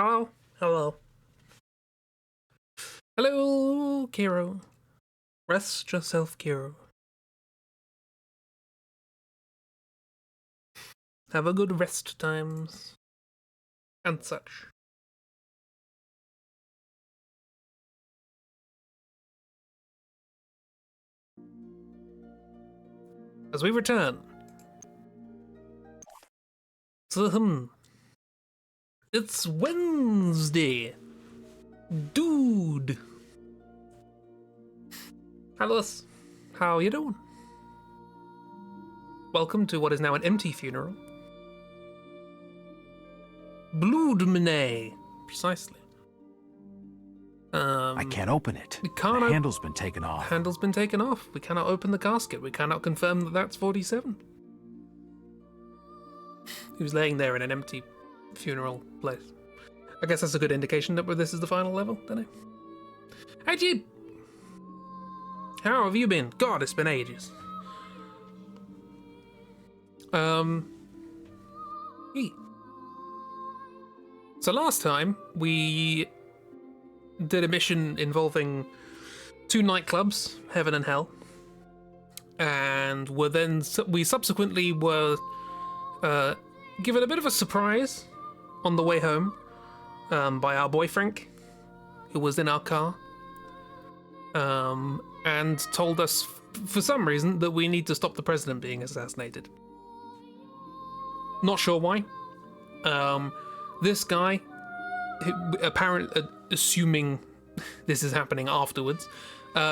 Hello? Hello. Hello, Kiro. Rest yourself, Kiro. Have a good rest times. And such. As we return to it's Wednesday. Dude. Hello. How you doing? Welcome to what is now an empty funeral. Bloodmine. Precisely. I can't open it. The handle's been taken off. Handle's been taken off. We cannot open the casket. We cannot confirm that that's 47. He was laying there in an empty funeral place. I guess that's a good indication that this is the final level, don't it? Hey, Jeep! How have you been? God, it's been ages. Hey. So last time, we did a mission involving two nightclubs, Heaven and Hell, and we subsequently were given a bit of a surprise on the way home by our boy Frank, who was in our car, and told us for some reason that we need to stop the president being assassinated. Not sure why. This guy, apparently assuming this is happening afterwards,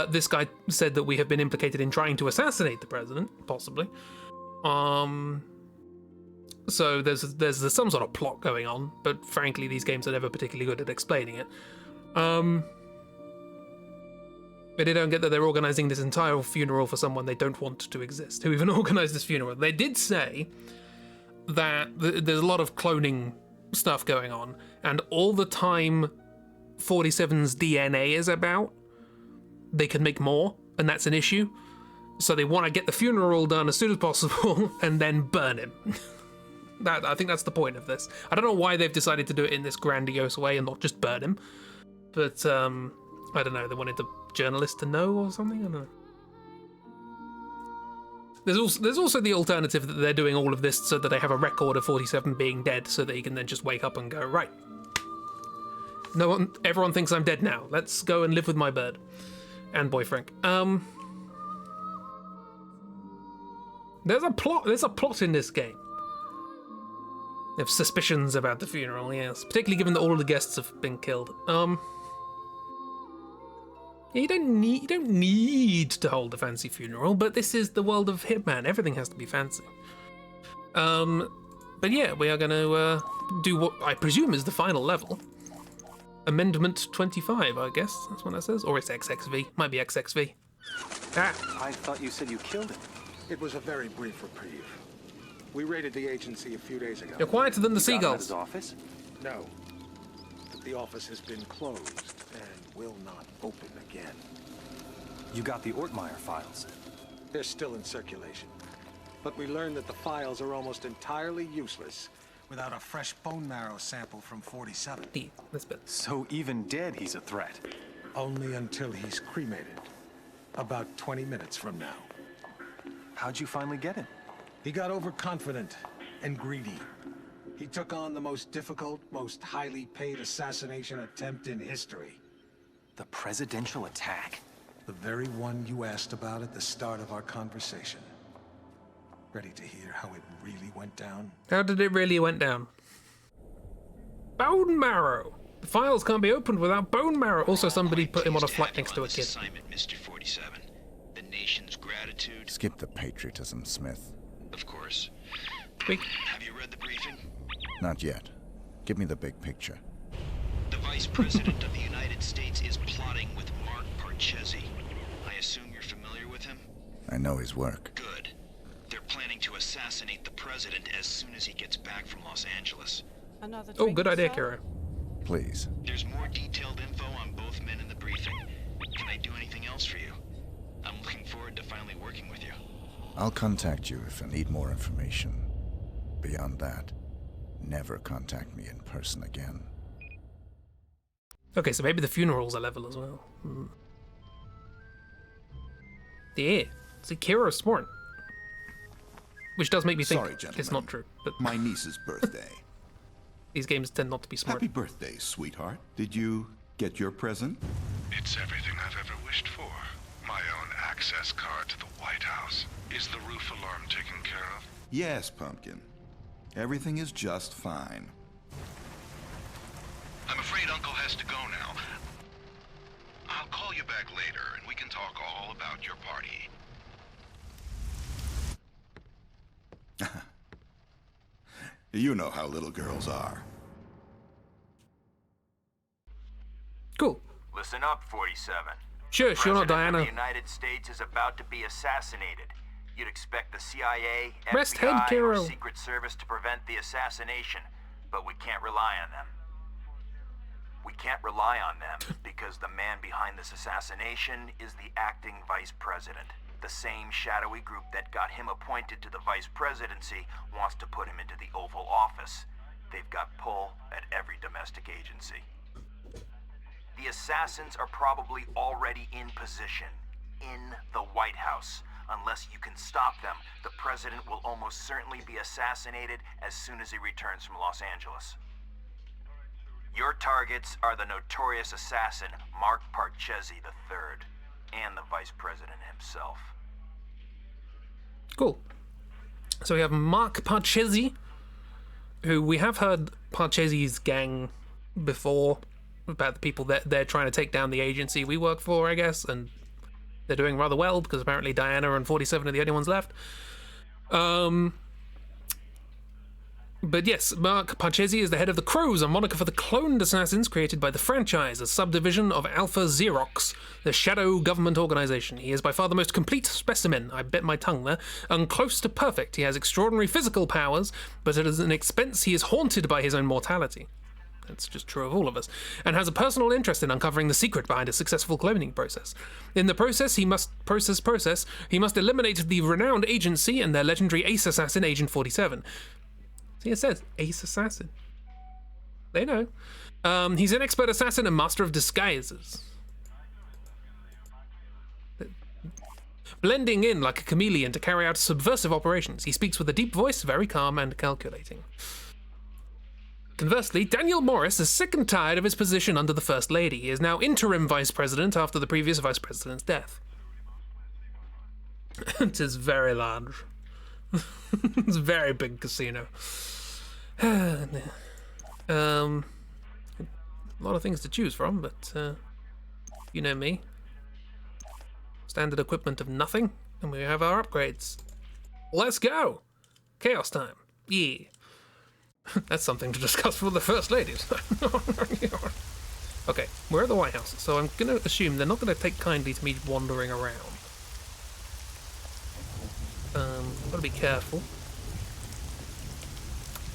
this guy said that we have been implicated in trying to assassinate the president, possibly. So there's some sort of plot going on, but frankly, these games are never particularly good at explaining it. But they don't get that they're organising this entire funeral for someone they don't want to exist, who even organised this funeral. They did say that there's a lot of cloning stuff going on, and all the time 47's DNA is about, they can make more, and that's an issue. So they want to get the funeral done as soon as possible and then burn him. I think that's the point of this. I don't know why they've decided to do it in this grandiose way and not just burn him, but I don't know, they wanted the journalist to know or something. I don't know. There's also the alternative that they're doing all of this so that they have a record of 47 being dead, so that he can then just wake up and go, right, everyone thinks I'm dead now. Let's go and live with my bird and boy Frank. There's a plot in this game. They have suspicions about the funeral, yes, particularly given that all of the guests have been killed. You don't need to hold a fancy funeral, but this is the world of Hitman. Everything has to be fancy. But yeah, we are going to do what I presume is the final level. Amendment 25, I guess. That's what that says. Or it's XXV. Might be XXV. Ah. I thought you said you killed him. It was a very brief reprieve. We raided the agency a few days ago. You're quieter than the seagulls. Got him at his office? No. But the office has been closed and will not open again. You got the Ortmeyer files? They're still in circulation. But we learned that the files are almost entirely useless without a fresh bone marrow sample from 47. So even dead, he's a threat. Only until he's cremated. About 20 minutes from now. How'd you finally get him? He got overconfident and greedy. He took on the most difficult, most highly paid assassination attempt in history. The presidential attack? The very one you asked about at the start of our conversation. Ready to hear how it really went down? How did it really went down? Bone marrow! The files can't be opened without bone marrow. Also, somebody put him on a flight next to a kid. Assignment, Mr. 47. The nation's gratitude. Skip the patriotism, Smith. Of course. Wait. Have you read the briefing? Not yet. Give me the big picture. The Vice President of the United States is plotting with Mark Parchesi. I assume you're familiar with him? I know his work. Good. They're planning to assassinate the president as soon as he gets back from Los Angeles. Oh, good idea, Kara. Please. There's more detailed info on both men in the briefing. Can I do anything else for you? I'm looking forward to finally working with you. I'll contact you if I need more information. Beyond that, never contact me in person again. Okay, so maybe the funeral's a level as well. Yeah, it's Kira smart. Which does make me think Sorry, it's gentlemen. not true, but My niece's birthday. these games tend not to be smart. Happy birthday, sweetheart. Did you get your present? It's everything I've ever wished for. My own access card to the White House. Is the roof alarm taken care of? Yes, Pumpkin. Everything is just fine. I'm afraid Uncle has to go now. I'll call you back later and we can talk all about your party. You know how little girls are. Cool. Listen up, 47. Sure, not President Diana. of the United States is about to be assassinated. You'd expect the CIA, Rest FBI, head, or Kiro. Secret Service to prevent the assassination, but we can't rely on them. We can't rely on them because the man behind this assassination is the acting vice president. The same shadowy group that got him appointed to the vice presidency wants to put him into the Oval Office. They've got pull at every domestic agency. The assassins are probably already in position, in the White House. Unless you can stop them, the president will almost certainly be assassinated as soon as he returns from Los Angeles. Your targets are the notorious assassin, Mark Parchesi III, and the vice president himself. Cool. So we have Mark Parchesi, who we have heard Parchesi's gang before, about the people that they're trying to take down the agency we work for, I guess, and they're doing rather well because apparently Diana and 47 are the only ones left. But yes, Mark Parchesi is the head of the Crows, a moniker for the cloned assassins created by the franchise, a subdivision of Alpha Xerox, the shadow government organization. He is by far the most complete specimen, I bit my tongue there, and close to perfect. He has extraordinary physical powers, but at an expense he is haunted by his own mortality. That's just true of all of us, and has a personal interest in uncovering the secret behind a successful cloning process. In the process, he must eliminate the renowned agency and their legendary ace assassin, Agent 47. See, it says ace assassin. They know. He's an expert assassin and master of disguises. Blending in like a chameleon to carry out subversive operations. He speaks with a deep voice, very calm and calculating. Conversely, Daniel Morris is sick and tired of his position under the First Lady. He is now interim vice president after the previous vice president's death. It is very large. It's a very big casino. A lot of things to choose from, but you know me. Standard equipment of nothing, and we have our upgrades. Let's go! Chaos time. Yeah. That's something to discuss for the First Ladies. Okay, we're at the White House, so I'm going to assume they're not going to take kindly to me wandering around. Gotta be careful.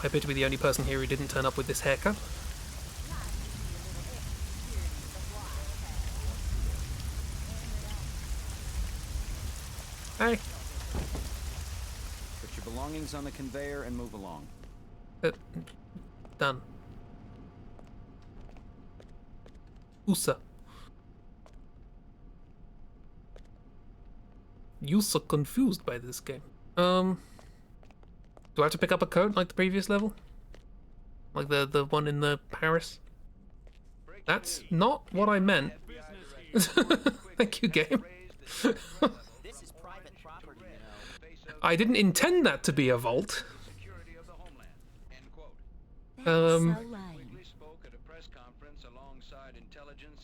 I appear to be the only person here who didn't turn up with this haircut. Hey. Put your belongings on the conveyor and move along. Done. USA. You so confused by this game. Do I have to pick up a code like the previous level? Like the one in the Paris? That's not what I meant. Thank you, game. I didn't intend that to be a vault.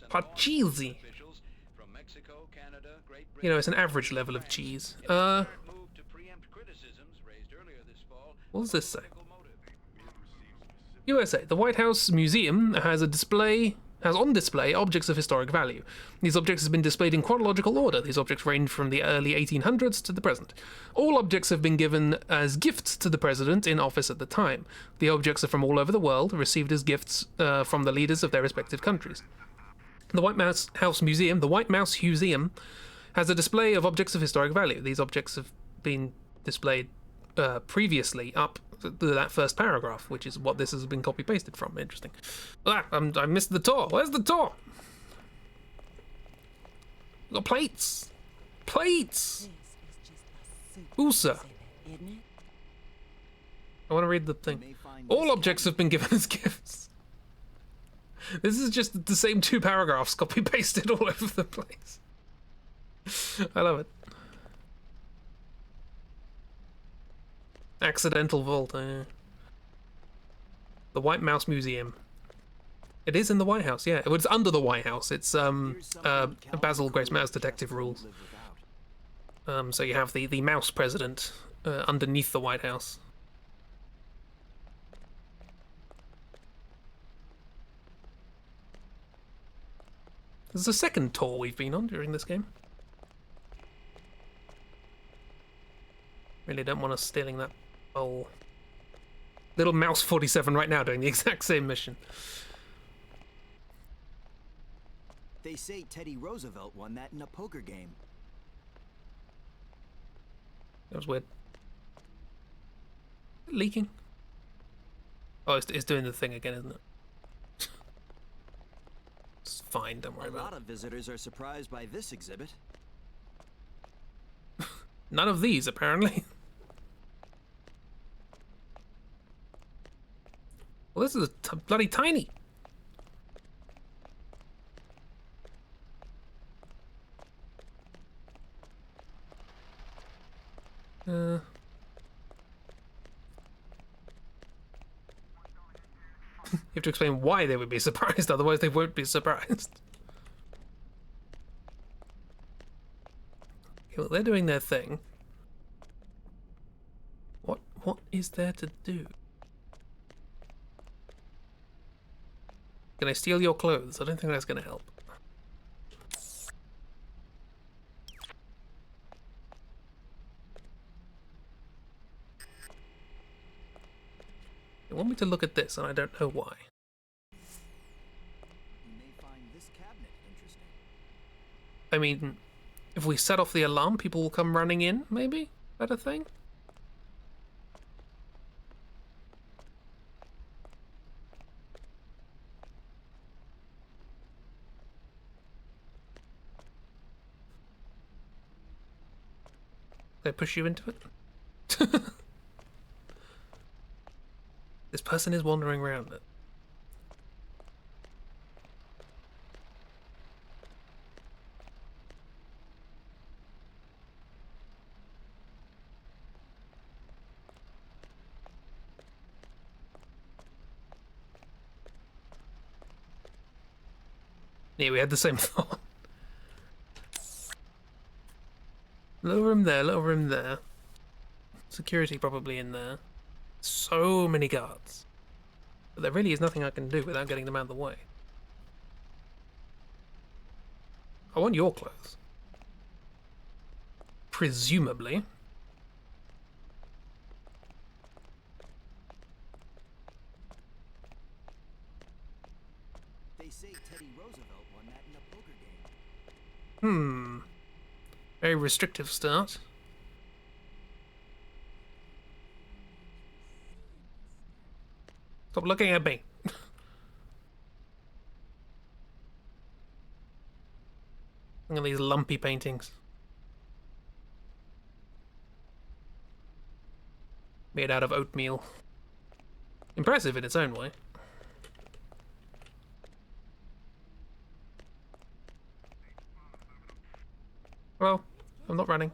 Parchesi. You know, it's an average level of cheese. What does this say? USA. The White House Museum has on display objects of historic value. These objects have been displayed in chronological order. These objects range from the early 1800s to the present. All objects have been given as gifts to the president in office at the time. The objects are from all over the world, received as gifts from the leaders of their respective countries. The White House Museum has a display of objects of historic value. These objects have been displayed previously up that first paragraph, which is what this has been copy-pasted from. Interesting. I missed the tour. Where's the tour? Got plates. Plates! Ooh, sir. I want to read the thing. All objects have been given as gifts. This is just the same 2 paragraphs copy-pasted all over the place. I love it. Accidental vault. The White Mouse Museum. It is in the White House, yeah. It's under the White House. It's Basil Grace Mouse detective rules. So you have the mouse president underneath the White House. There's a second tour we've been on during this game. Really don't want us stealing that bowl. Little Mouse 47 right now doing the exact same mission. They say Teddy Roosevelt won that in a poker game. That was weird. Leaking? Oh, it's doing the thing again, isn't it? It's fine, don't worry about it. A lot of visitors are surprised by this exhibit. None of these, apparently. Well, this is bloody tiny. You have to explain why they would be surprised, otherwise they won't be surprised. Okay, well, they're doing their thing. What is there to do? Can I steal your clothes? I don't think that's going to help. They want me to look at this, and I don't know why. You may find this cabinet interesting. I mean, if we set off the alarm, people will come running in, maybe? Is that a thing? Did I push you into it? This person is wandering around it. Yeah, we had the same thought. Little room there, little room there. Security probably in there. So many guards. But there really is nothing I can do without getting them out of the way. I want your clothes. Presumably. They say Teddy Roosevelt won that in a poker game. Very restrictive start. Stop looking at me. Look at these lumpy paintings. Made out of oatmeal. Impressive in its own way. Well, I'm not running.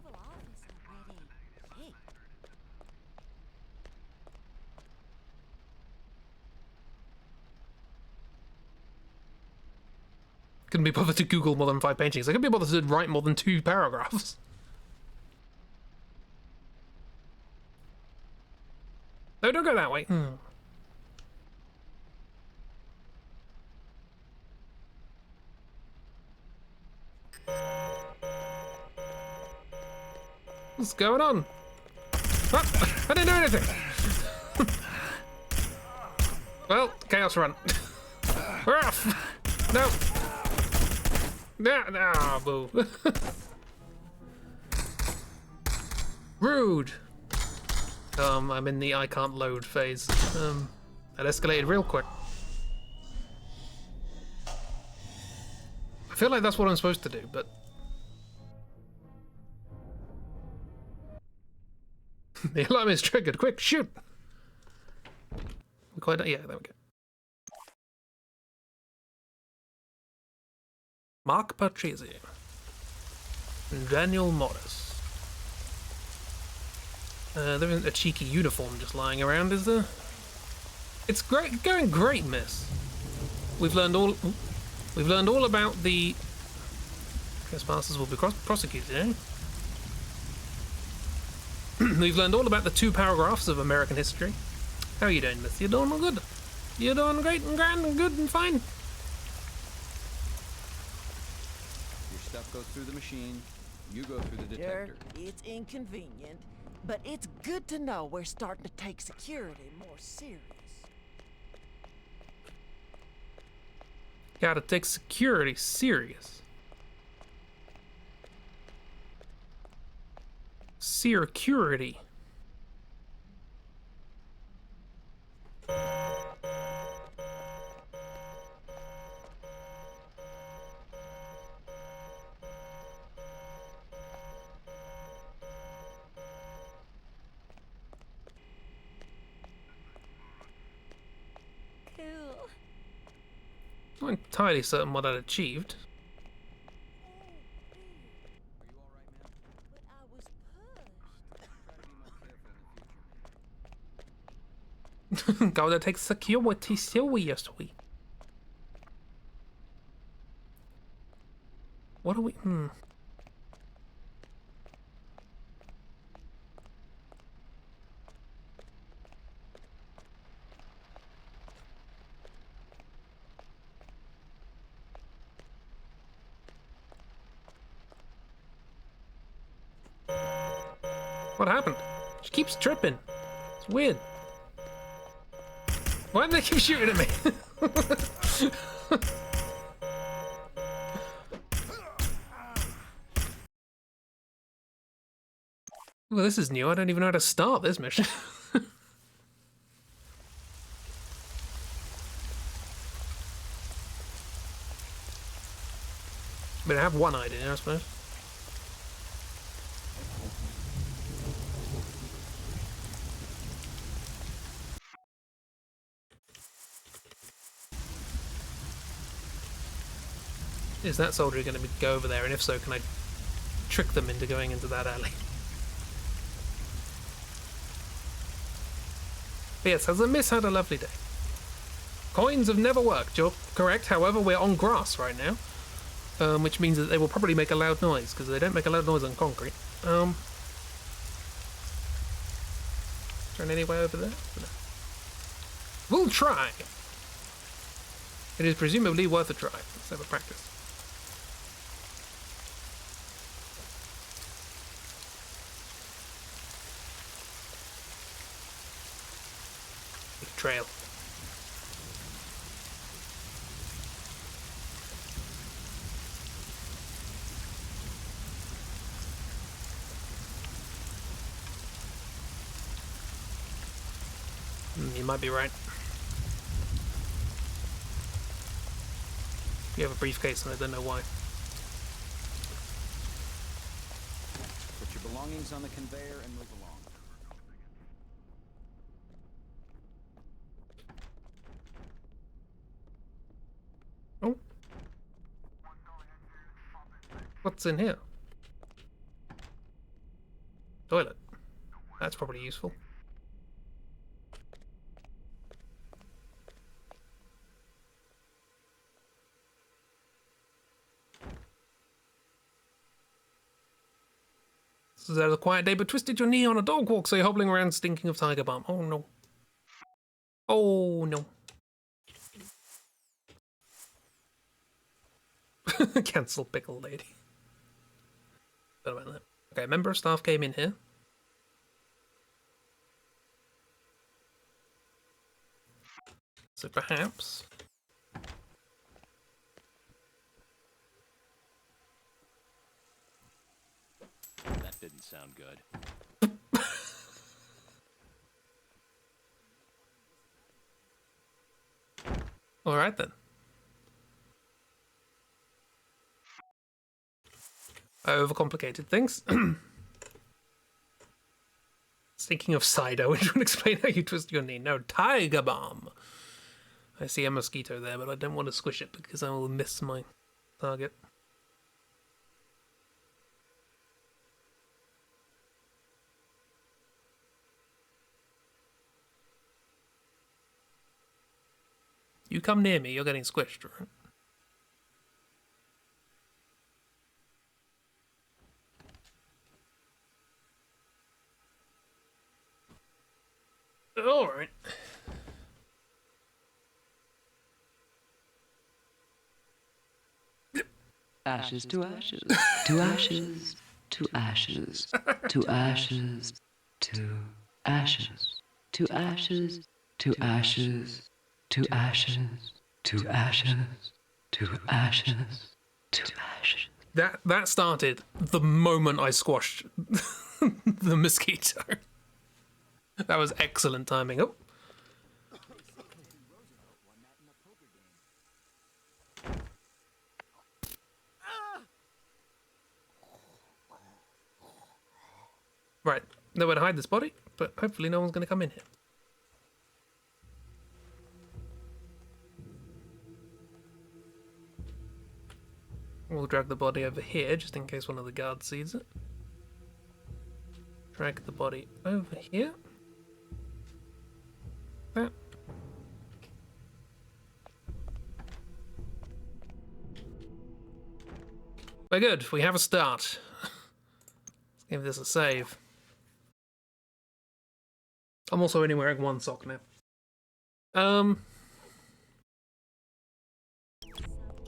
Couldn't be bothered to Google more than 5 paintings. I couldn't be bothered to write more than 2 paragraphs. No, don't go that way. What's going on? Ah, I didn't do anything. Well, chaos run. We're off. No. No, boo. Rude. I'm in the I can't load phase. That escalated real quick. I feel like that's what I'm supposed to do, but... The alarm is triggered. Quick, shoot! Yeah, there we go. Mark Patrizi. Daniel Morris. There isn't a cheeky uniform just lying around, is there? It's great, going great, miss. We've learned all about the trespassers will be prosecuted, eh? We've learned all about the 2 paragraphs of American history. How are you doing, miss? You're doing good. You're doing great and grand and good and fine. Your stuff goes through the machine. You go through the detector. It's inconvenient, but it's good to know we're starting to take security more serious. Gotta take security serious. Security. Cool. Not entirely certain what I'd achieved. But I was pushed. Gotta take security seriously. What are we? What happened? She keeps tripping. It's weird. Why do they keep shooting at me? Well, this is new. I don't even know how to start this mission. But I have one idea, I suppose. Is that soldier going to go over there? And if so, can I trick them into going into that alley? But yes, has the miss had a lovely day? Coins have never worked, you're correct. However, we're on grass right now. Which means that they will probably make a loud noise, because they don't make a loud noise on concrete. Turn any way over there? No. We'll try! It is presumably worth a try. Let's have a practice. Trail. You might be right. You have a briefcase and I don't know why. Put your belongings on the conveyor and move along. Oh. What's in here? Toilet. That's probably useful. This is a quiet day, but twisted your knee on a dog walk, so you're hobbling around stinking of tiger balm. Oh no. Oh no. Cancel pickle lady. Forgot about that. Okay, a member of staff came in here. So perhaps... That didn't sound good. All right then. I overcomplicated things. Thinking of cider, which would explain how you twist your knee. No, tiger balm. I see a mosquito there, but I don't want to squish it because I will miss my target. You come near me, you're getting squished, right? Alright. Ashes to ashes, to ashes, to ashes, to ashes, to ashes, to ashes, to ashes, to ashes, to ashes, to ashes, to ashes. That started the moment I squashed the mosquito. That was excellent timing. Oh. Right, nowhere to hide this body, but hopefully no one's going to come in here. We'll drag the body over here, just in case one of the guards sees it. Drag the body over here. That. We're good, we have a start. Let's give this a save. I'm also only wearing one sock now.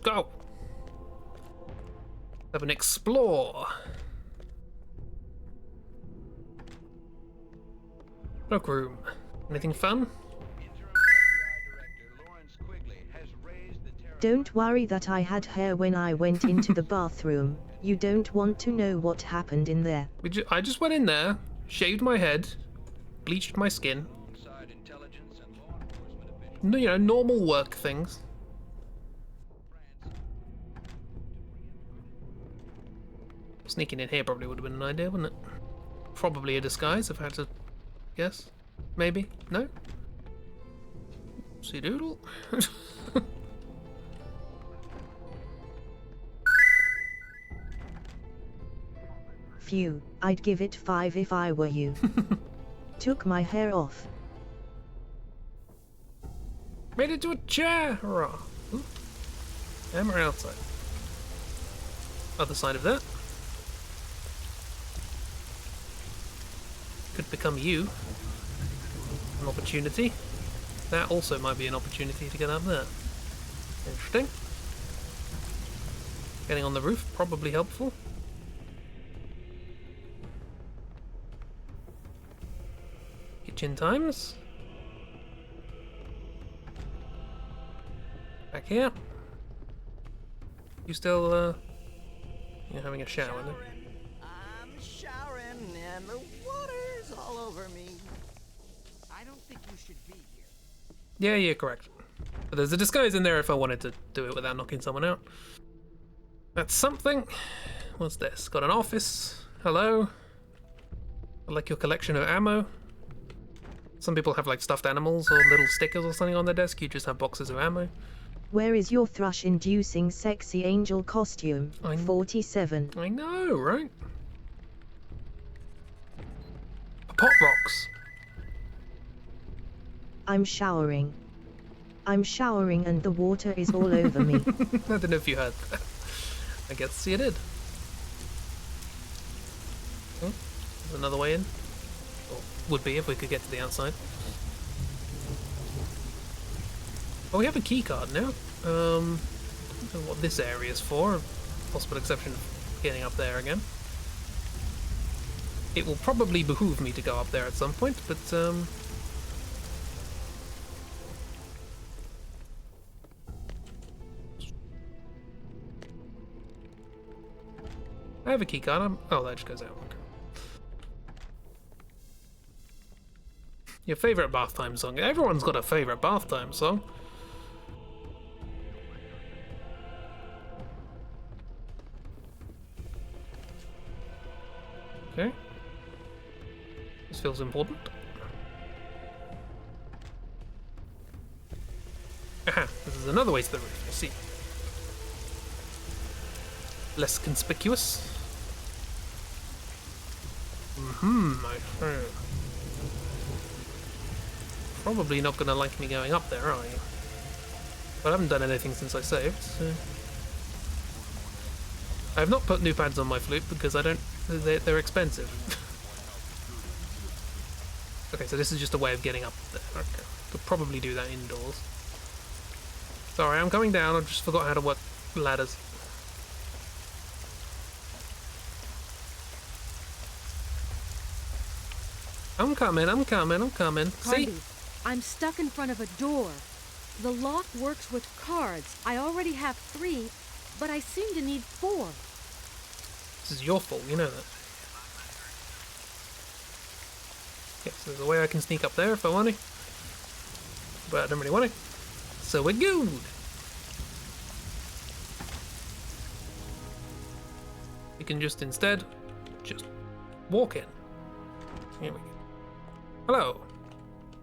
Go! Have an explore. Cloakroom. Anything fun? Don't worry that I had hair when I went into the bathroom. You don't want to know what happened in there. I just went in there, shaved my head, bleached my skin. You know, normal work things. Sneaking in here probably would have been an idea, wouldn't it? Probably a disguise, if I had to guess. Maybe? No? See doodle? Phew, I'd give it 5 if I were you. Took my hair off. Made it to a chair! Hurrah! Ooh. And we're outside. Other side of that. Could become you. An opportunity. That also might be an opportunity to get up there. Interesting. Getting on the roof, probably helpful. Kitchen times. Back here. You still, you're having a shower, no? I'm showering and the water's all over me. I don't think you should be here. Yeah, you're correct. But there's a disguise in there if I wanted to do it without knocking someone out. That's something. What's this? Got an office. Hello. I like your collection of ammo. Some people have like stuffed animals or little stickers or something on their desk. You just have boxes of ammo. Where is your thrush-inducing sexy angel costume? 47. I know, right? Pot rocks. I'm showering. I'm showering and the water is all over me. I don't know if you heard that. I guess you did. Oh, there's another way in. Or would be if we could get to the outside. Oh, we have a key card now. I don't know what this area is for. Possible exception of getting up there again. It will probably behoove me to go up there at some point, but I have a key card. Oh, that just goes out. Your favorite bath time song. Everyone's got a favorite bath time song. Okay. This feels important. Aha, this is another way to the roof, I see. Less conspicuous. My friend. Probably not gonna like me going up there, are you? But I haven't done anything since I saved, so... I have not put new pads on my flute because I don't... They're expensive. Okay, so this is just a way of getting up there. Okay. Could probably do that indoors. Sorry, I'm coming down. I just forgot how to work ladders. I'm coming. Carby, See? I'm stuck in front of a door. The lock works with cards. I already have 3, but I seem to need 4. This is your fault, you know that. Okay, so there's a way I can sneak up there if I want to. But I don't really want to. So we're good. We can just instead just walk in. Here we go. Hello.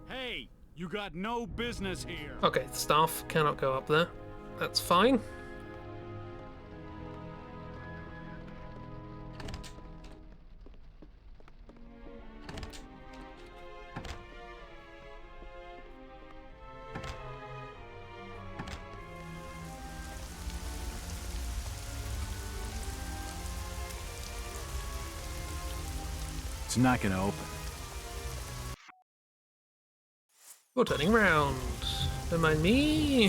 Hey, you got no business here. Okay, the staff cannot go up there. That's fine. It's not gonna open. You're turning round. Don't mind me.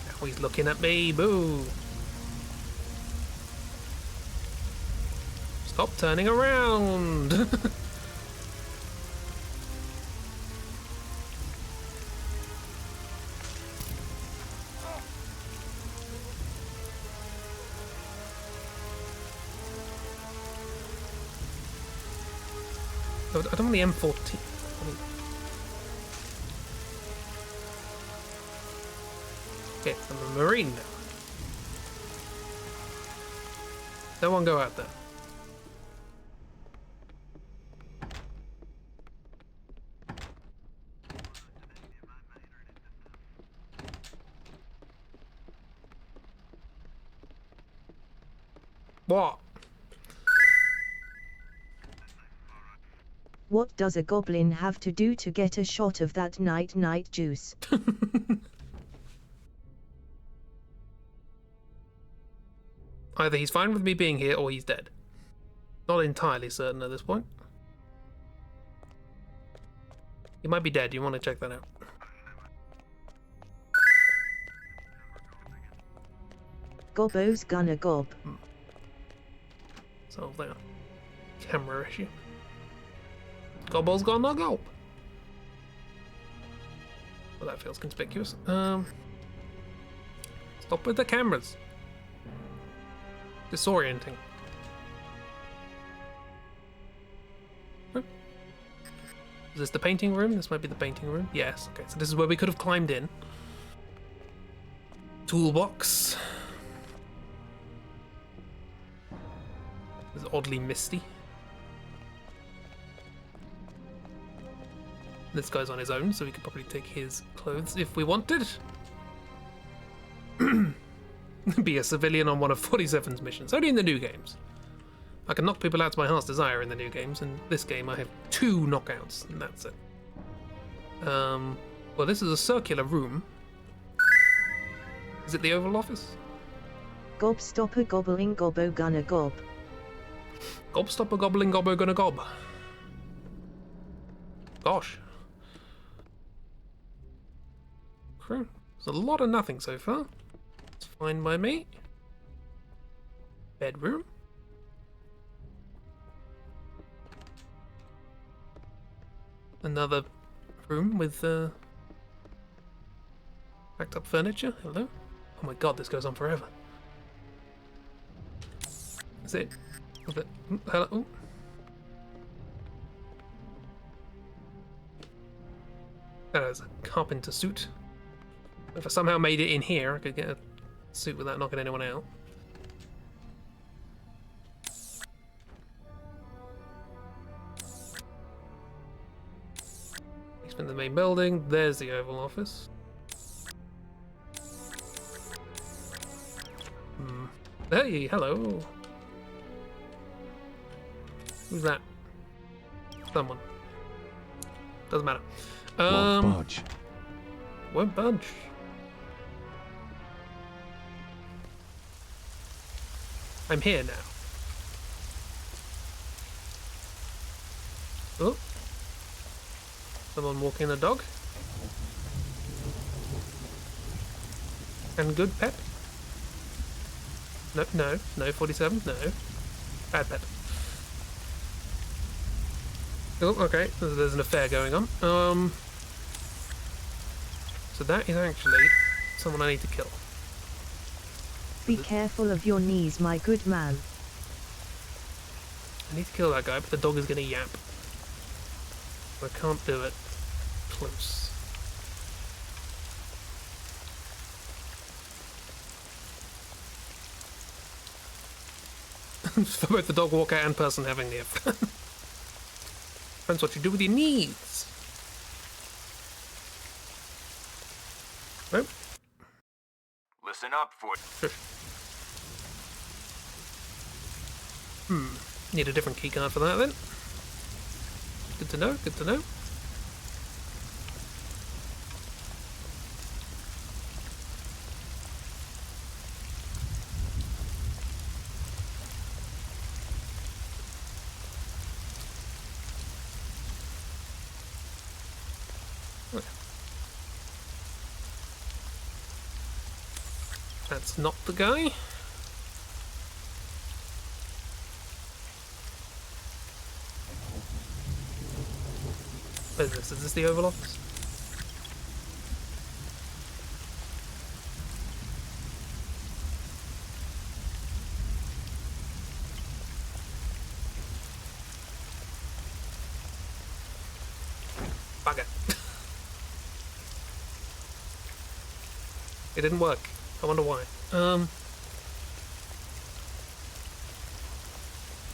Now he's looking at me. Boo. Stop turning around. I don't want the M14. Okay, I'm a Marine now. No one go out there. What? What does a goblin have to do to get a shot of that night juice? Either he's fine with me being here or he's dead. Not entirely certain at this point. He might be dead. You want to check that out. Gobbo's gonna gob. Solve that camera issue. Gobbo's gonna go. Well, that feels conspicuous. Stop with the cameras. Disorienting. Huh? Is this the painting room? This might be the painting room. Yes. Okay, so this is where we could have climbed in. Toolbox. It's oddly misty. This guy's on his own, so we could probably take his clothes if we wanted. Be a civilian on one of 47's missions. Only in the new games. I can knock people out to my heart's desire in the new games. In this game, I have 2 knockouts, and that's it. Well, this is a circular room. Is it the Oval Office? Gobstopper gobbling gobbo gonna gob. Gobstopper gobbling gobbo gonna gob. Gosh. There's a lot of nothing so far. It's fine by me. Bedroom. Another room with packed up furniture. Hello. Oh my god, this goes on forever. Is it? Hello. Ooh. That is a carpenter suit. If I somehow made it in here, I could get a suit without knocking anyone out. Basement of the main building. There's the Oval Office. Hey, hello. Who's that? Someone. Doesn't matter. Won't budge. Won't budge. I'm here now. Oh. Someone walking a dog. And good pet. No, 47, no. Bad pet. Oh, okay, there's an affair going on. So that is actually someone I need to kill. Be careful of your knees, my good man. I need to kill that guy, but the dog is gonna yap. I can't do it close. For both the dog walker and person having the affair. Depends what you do with your knees. Nope. Listen up, for. Need a different keycard for that then. Good to know, good to know. That's not the guy. What is this? Is this the Oval Office? Bugger. It didn't work. I wonder why.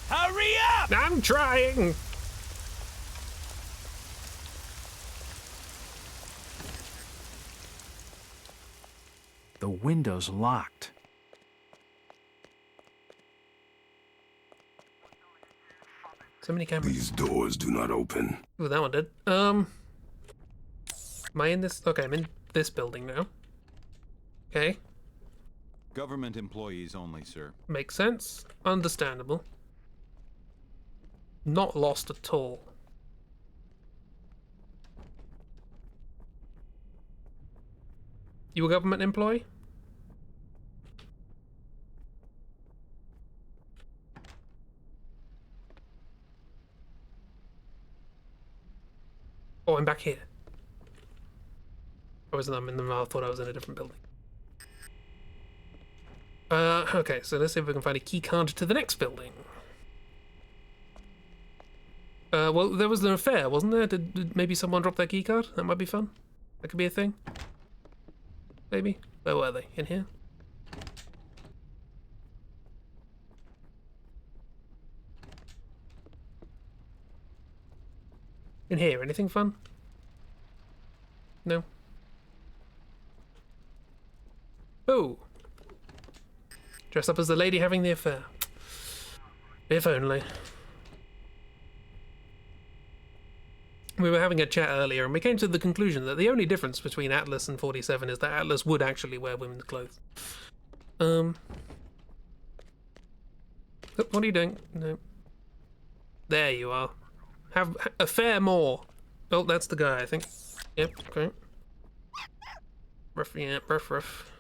Hurry up! I'm trying! The window's locked. So many cameras. These doors do not open. Ooh, that one did. Am I in this? Okay, I'm in this building now. Okay. Government employees only, sir. Makes sense. Understandable. Not lost at all. You a government employee? Oh, I'm back here. I wasn't. I'm in the. I thought I was in a different building. Okay, so let's see if we can find a key card to the next building. Well, there was an affair, wasn't there? Did maybe someone drop their key card? That might be fun. That could be a thing. Maybe. Where were they? In here? In here, anything fun? No? Oh! Dress up as the lady having the affair. If only. We were having a chat earlier and we came to the conclusion that the only difference between Atlas and 47 is that Atlas would actually wear women's clothes. Oh, what are you doing? No. There you are. Have a fair more. Oh, that's the guy, I think. Yep, okay. Rough, yeah, rough.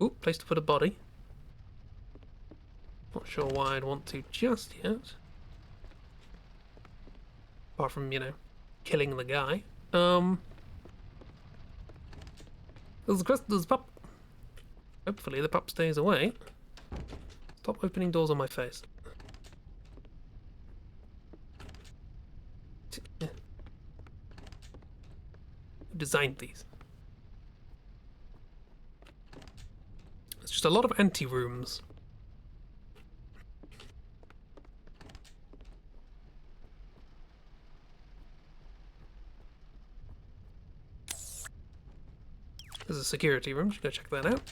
Ooh, place to put a body. Not sure why I'd want to just yet. Apart from, you know, killing the guy. There's a pup. Hopefully the pup stays away. Stop opening doors on my face. Who designed these? It's just a lot of anti-rooms. There's a security room, should go check that out.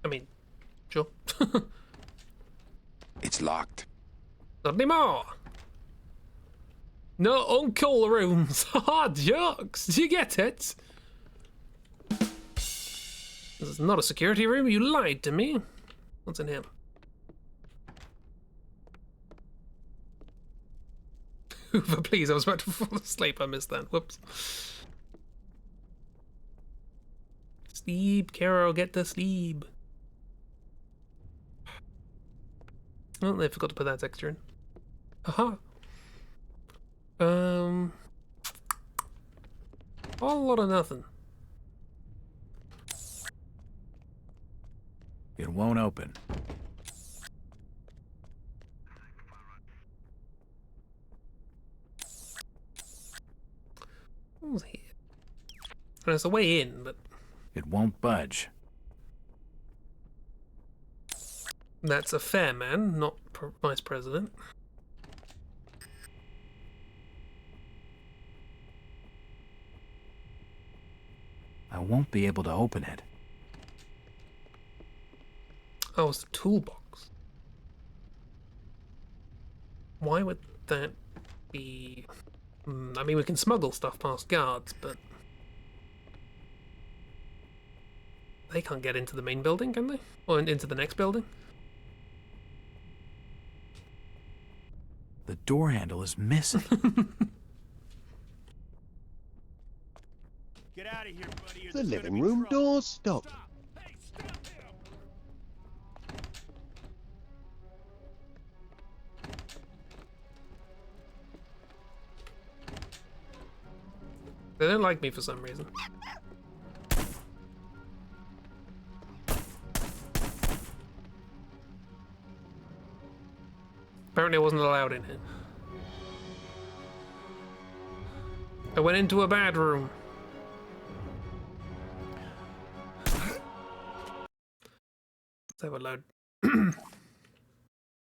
I mean, sure. It's locked. Not anymore! No uncle rooms! Haha, jokes! Do you get it? This is not a security room, you lied to me. What's in here? Hoover, please, I was about to fall asleep, I missed that. Whoops. Sleep, Carol, get to sleep. Oh, they forgot to put that texture in. Haha. All lot of nothing. It won't open. What was here? There's a way in, but It won't budge. that's a fair man, not vice president. I won't be able to open it. Oh, it's the toolbox. Why would that be? I mean, we can smuggle stuff past guards, but they can't get into the main building, can they? Or into the next building? The door handle is missing. Get out of here, buddy. The living room door's stopped. They don't like me for some reason. Apparently I wasn't allowed in here. I went into a bad room. Let's have a load.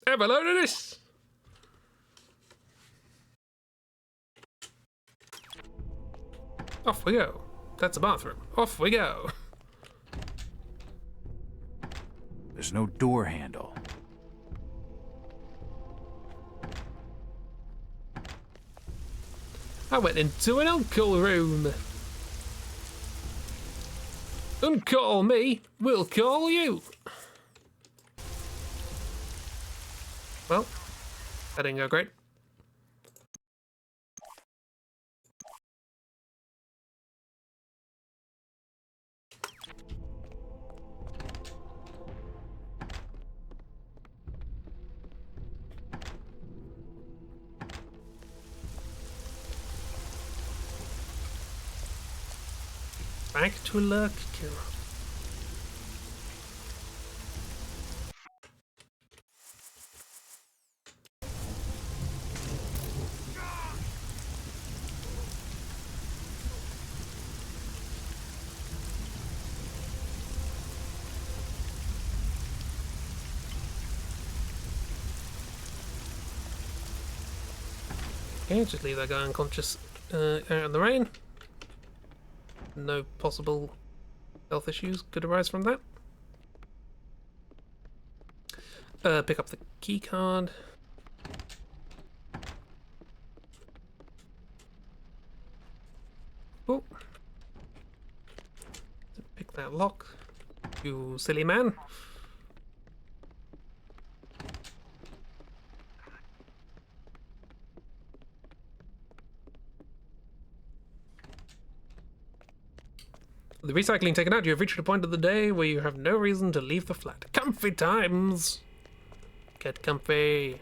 Have a load of this! Off we go. That's a bathroom. Off we go. There's no door handle. I went into an uncle room. Don't call me, we'll call you. Well, that didn't go great. Back to luck, Kira. Okay, just leave that guy unconscious out in the rain. No possible health issues could arise from that. Pick up the key card. Oh. Pick that lock. You silly man. The recycling taken out, you have reached a point of the day where you have no reason to leave the flat. Comfy times! Get comfy.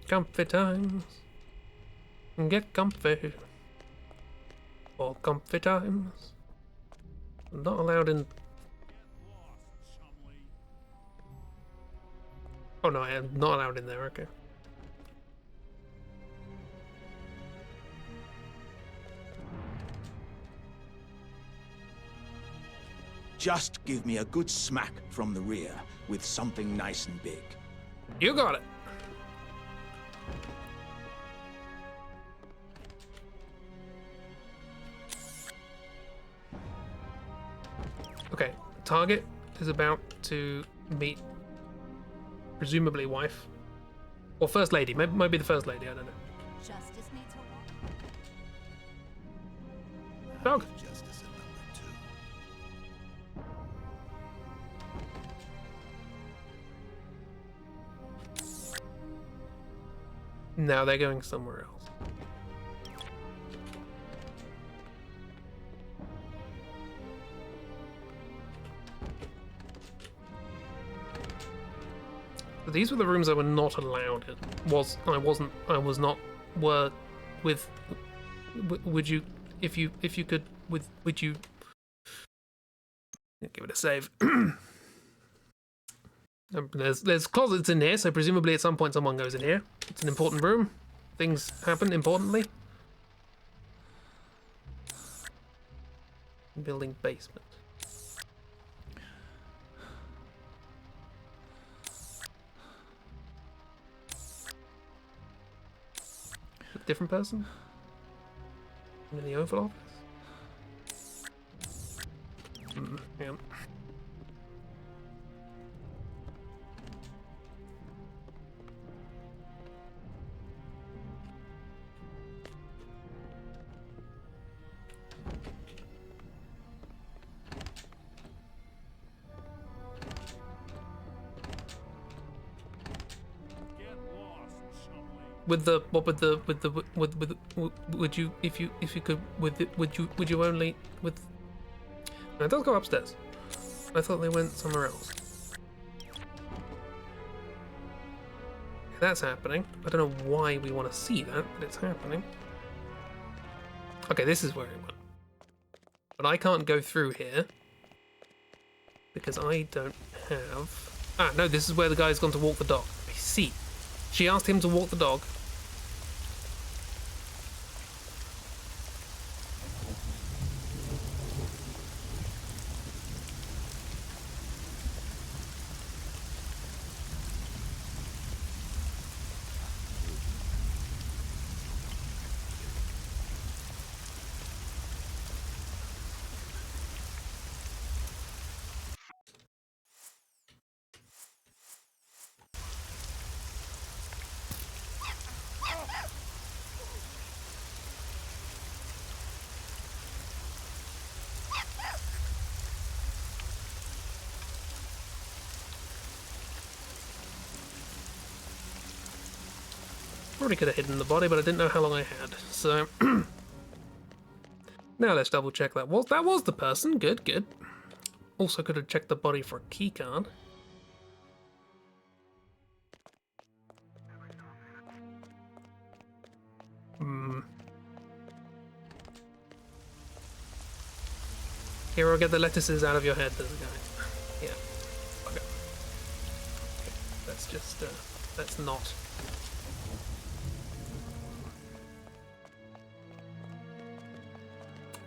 Comfy times. Get comfy. For comfy times. Not allowed in... Oh no, I am not allowed in there, okay. Just give me a good smack from the rear with something nice and big. You got it. Okay, target is about to meet presumably wife or first lady. Might be the first lady. I don't know. Justice needs her Dog. Now they're going somewhere else. These were the rooms I were not allowed in. I was not were with would you if you could would you give it a save. There's closets in here, so presumably at some point someone goes in here. It's an important room. Things happen importantly. Building basement. A different person? In the Oval Office? Yeah. With the what would you if you could would you only with no, it does go upstairs. I thought they went somewhere else. That's happening. I don't know why we want to see that, but it's happening. Okay, this is where it went. But I can't go through here because I don't have... Ah, no, this is where the guy's gone to walk the dog. I see. She asked him to walk the dog. Probably could have hidden the body, but I didn't know how long I had. So now let's double check that was the person. Good, good. Also could have checked the body for a key card. Hero, get the lettuces out of your head. There's a guy. Yeah. Okay. That's just that's not.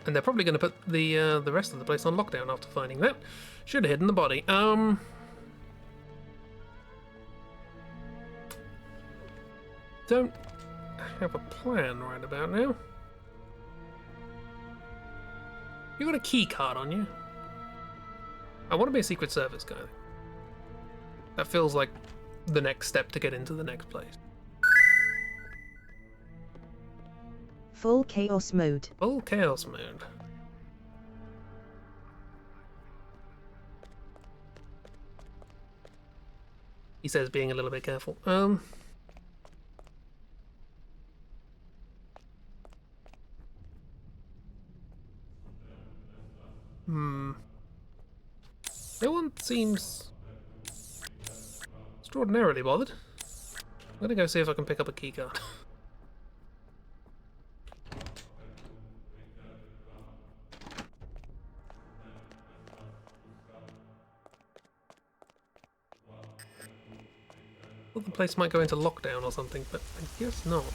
And they're probably going to put the rest of the place on lockdown after finding that. Should have hidden the body. Don't have a plan right about now. You got a key card on you? I want to be a Secret Service guy. That feels like the next step to get into the next place. Full chaos mode. Full chaos mode. He says being a little bit careful. No one seems extraordinarily bothered. I'm gonna go see if I can pick up a keycard. Thought the place might go into lockdown or something, but I guess not.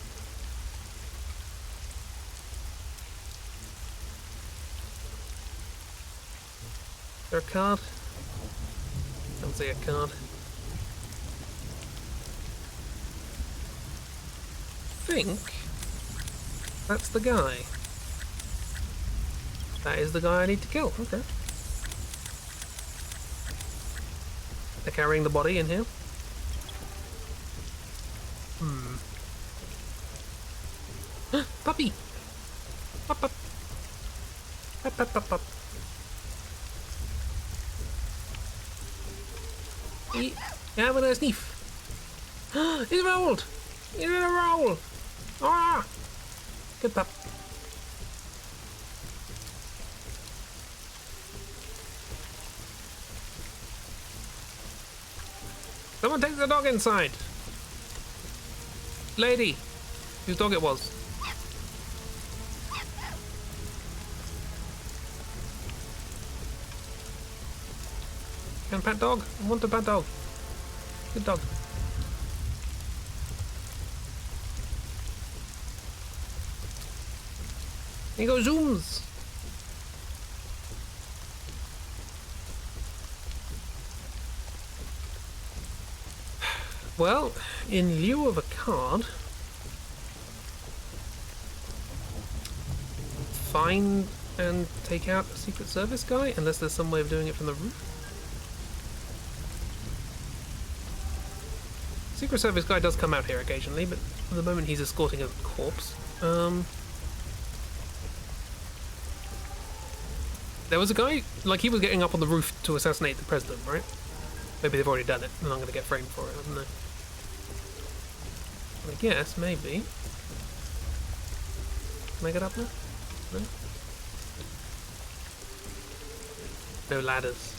Is there a card? Don't see a card. Think that's the guy. That is the guy I need to kill. Okay. They're carrying the body in here. Puppy! Up, up. Up, up, up, up. Have a sniff. He's rolled! He's in a roll! Ah! Good pup. Someone take the dog inside! Lady! Whose dog it was? Can pet dog? I want a pet dog. Good dog. Here you go, zooms! Well, in lieu of a card, find and take out a Secret Service guy, unless there's some way of doing it from the roof. Secret Service guy does come out here occasionally, but at the moment he's escorting a corpse. There was a guy, like he was getting up on the roof to assassinate the president, right? Maybe they've already done it, and I'm going to get framed for it, haven't they? I guess, maybe. Can I get up there? No? No ladders.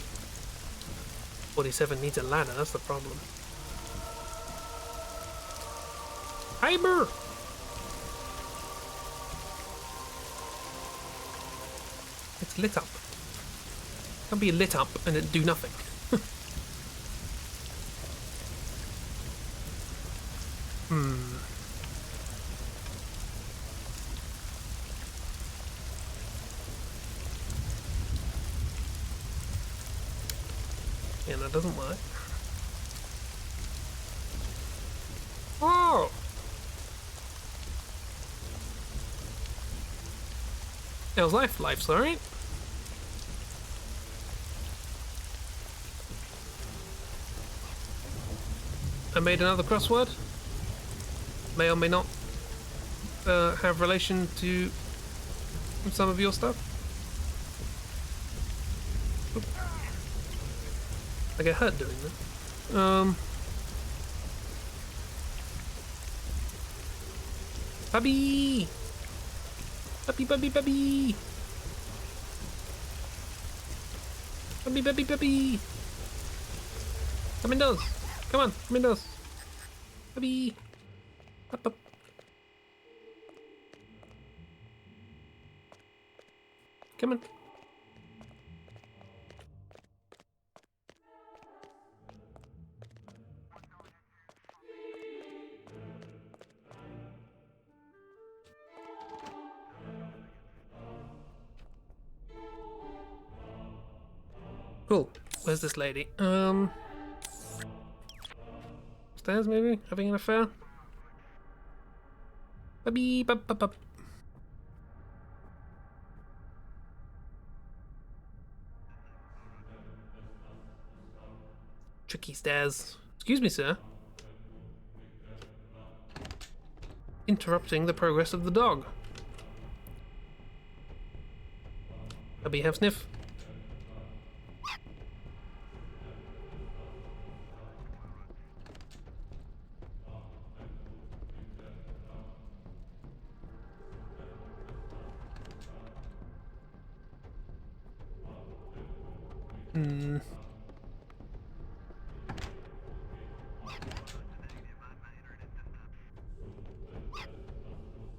47 needs a ladder, that's the problem. Hyber! It's lit up. It can't be lit up and it do nothing. Yeah, that doesn't work. Oh! It was life's alright. I made another crossword. May or may not have relation to some of your stuff. Oop. I get hurt doing that. Puppy! Puppy, puppy, puppy! Puppy, puppy, puppy! Come indoors! Come on, come indoors! Puppy! Up, up. Come on. Cool. Where's this lady? Stairs maybe? Having an affair? Baby, bub, bub, bub. Tricky stairs. Excuse me, sir. Interrupting the progress of the dog. Baby, have sniff.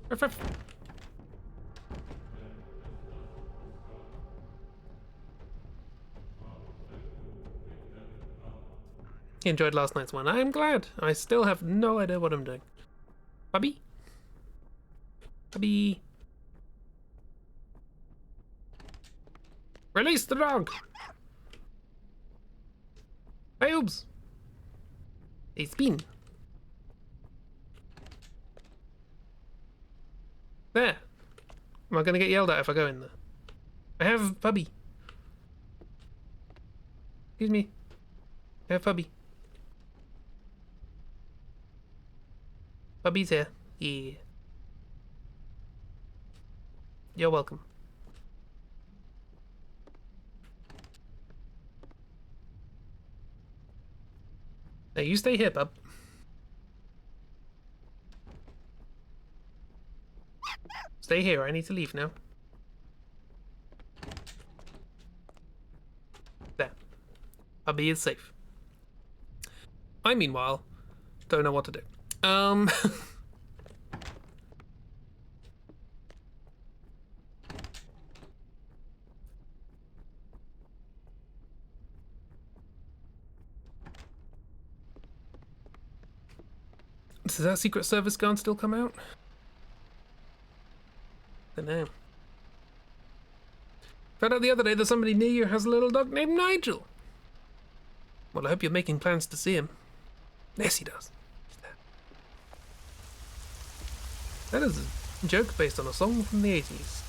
Ruff, ruff. He enjoyed last night's one. I'm glad. I still have no idea what I'm doing. Bubby? Bubby? Release the dog! Boobs! They spin. There. Am I gonna get yelled at if I go in there? I have Bubby. Excuse me. I have Bubby. Bubby's here. Yeah. You're welcome. Now you stay here, bub. Stay here, I need to leave now. There. Bubby is safe. I, meanwhile, don't know what to do. Does that Secret Service gun still come out? Don't know. Found out the other day that somebody near you has a little dog named Nigel. Well, I hope you're making plans to see him. Yes, he does. That is a joke based on a song from the 80s.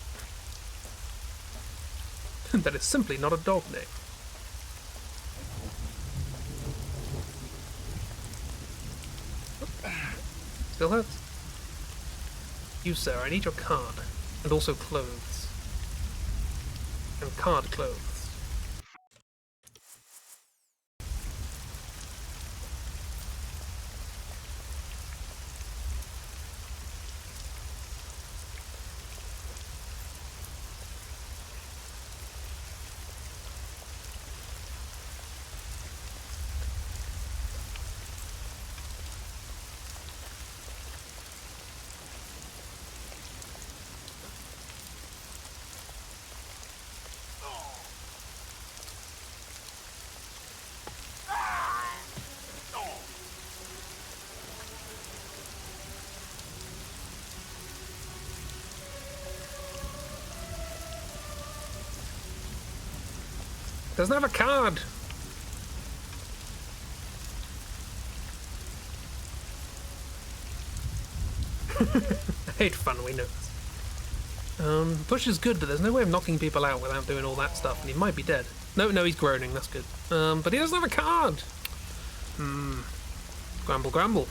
That is simply not a dog name. Still hurts. You, sir, I need your card. And also clothes. And card clothes. Doesn't have a card. I hate fun, we know this. Push is good, but there's no way of knocking people out without doing all that stuff, and he might be dead. No, he's groaning, that's good. But he doesn't have a card. Grumble, grumble.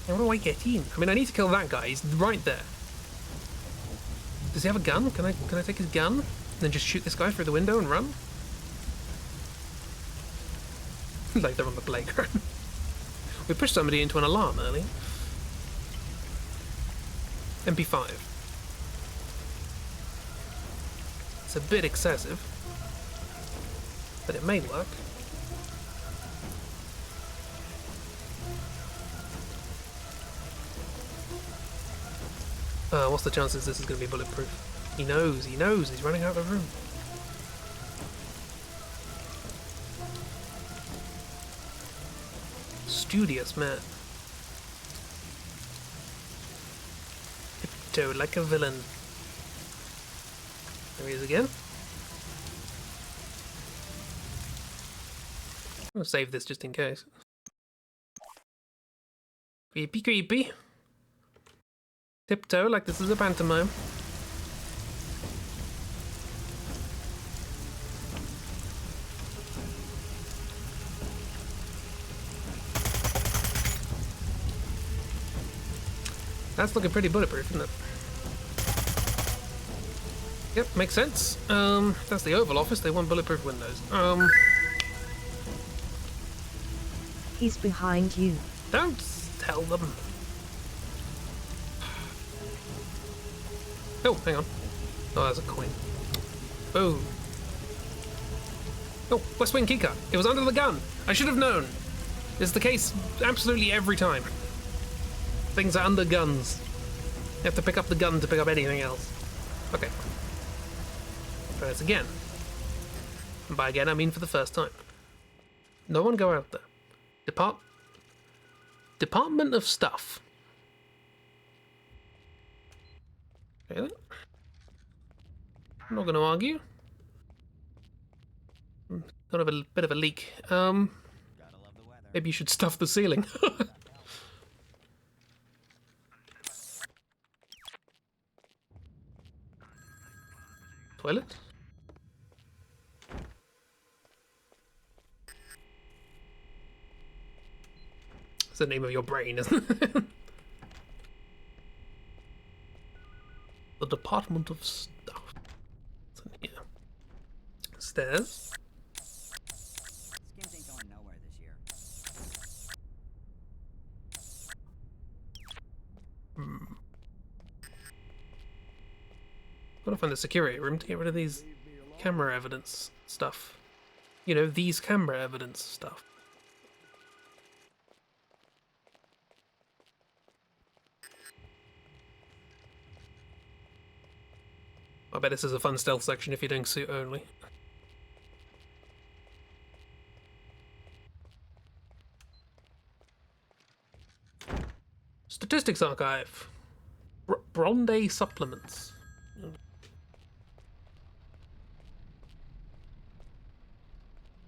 How do I get in? I mean, I need to kill that guy, he's right there. Does he have a gun? Can I take his gun? And then just shoot this guy through the window and run? Like they're on the playground. We pushed somebody into an alarm earlier. MP5. It's a bit excessive, but it may work. What's the chances this is going to be bulletproof? He knows, he's running out of the room. Studious man. Tiptoe like a villain. There he is again. I'm going to save this just in case. Creepy, creepy. Tiptoe like this is a pantomime. That's looking pretty bulletproof, isn't it? Yep, makes sense. That's the Oval Office, they want bulletproof windows. He's behind you. Don't tell them. Oh, hang on. Oh, that's a coin. Oh. Oh, West Wing keycard. It was under the gun. I should have known. This is the case absolutely every time. Things are under guns. You have to pick up the gun to pick up anything else. Okay. Try this again. And by again, I mean for the first time. No one go out there. Department of Stuff. Okay then. I'm not going to argue. Kind of a bit of a leak. Maybe you should stuff the ceiling. Toilet? It's the name of your brain, isn't it? The Department of Stuff. What's in here? Stairs. Skins ain't going nowhere this year. Gotta find the security room to get rid of these camera evidence stuff. You know, these camera evidence stuff. I bet this is a fun stealth section if you're doing suit only. Statistics Archive. Bronde supplements.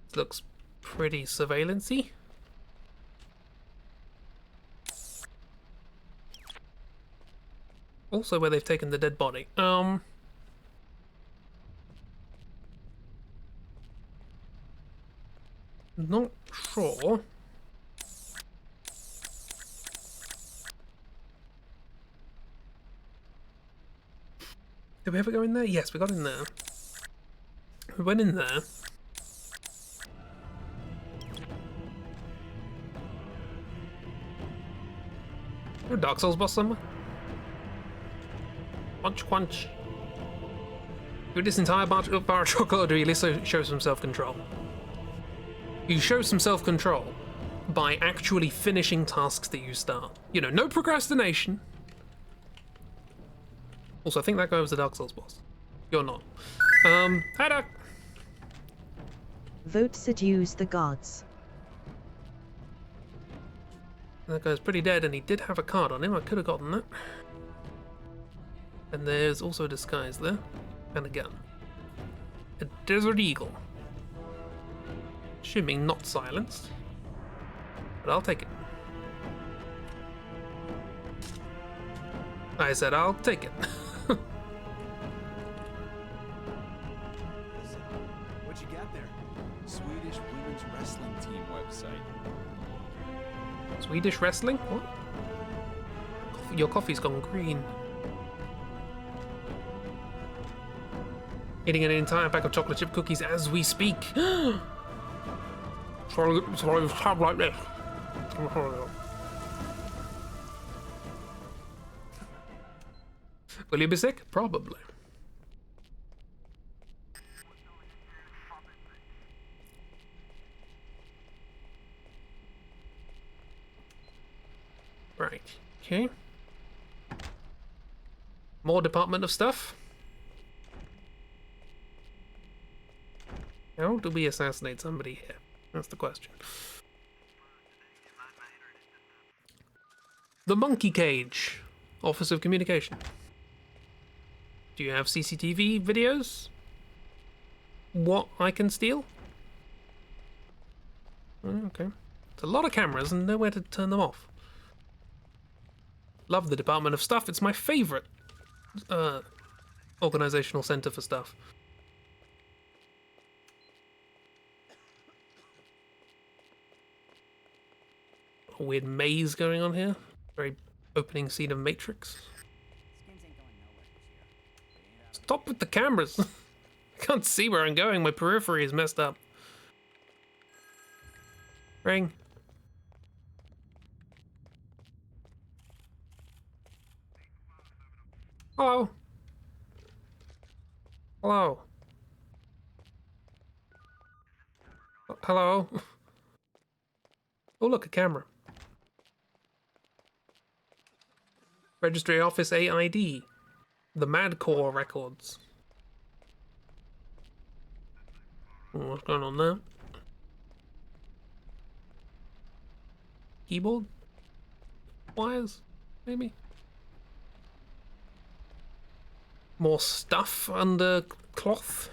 This looks pretty surveillance-y. Also where they've taken the dead body. Not sure. Did we ever go in there? Yes, we got in there. We went in there. Is there a Dark Souls boss somewhere? Quench, quench. Do this entire bar of chocolate, or do you at least show some self-control? You show some self-control by actually finishing tasks that you start. You know, no procrastination. Also, I think that guy was the Dark Souls boss. You're not. Hi, Doc. Vote seduce the gods. That guy's pretty dead, and he did have a card on him. I could have gotten that. And there's also a disguise there. And a gun. A Desert Eagle. Assuming not silenced. But I'll take it. I said I'll take it. What you got there? Swedish women's wrestling team website. Swedish wrestling? What? Your coffee's gone green. Eating an entire pack of chocolate chip cookies as we speak. Sorry, have like this. Will you be sick? Probably. Right. Okay. More Department of Stuff. How do we assassinate somebody here? That's the question. The Monkey Cage. Office of Communication. Do you have CCTV videos? What I can steal? Oh, okay. It's a lot of cameras and nowhere to turn them off. Love the Department of Stuff. It's my favorite organizational center for stuff. A weird maze going on here. Very opening scene of Matrix. Stop with the cameras. I can't see where I'm going. My periphery is messed up. Ring. Hello. Hello. Hello. Oh, look, a camera. Registry Office AID. The Madcore records. What's going on there? Keyboard? Wires? Maybe? More stuff under cloth?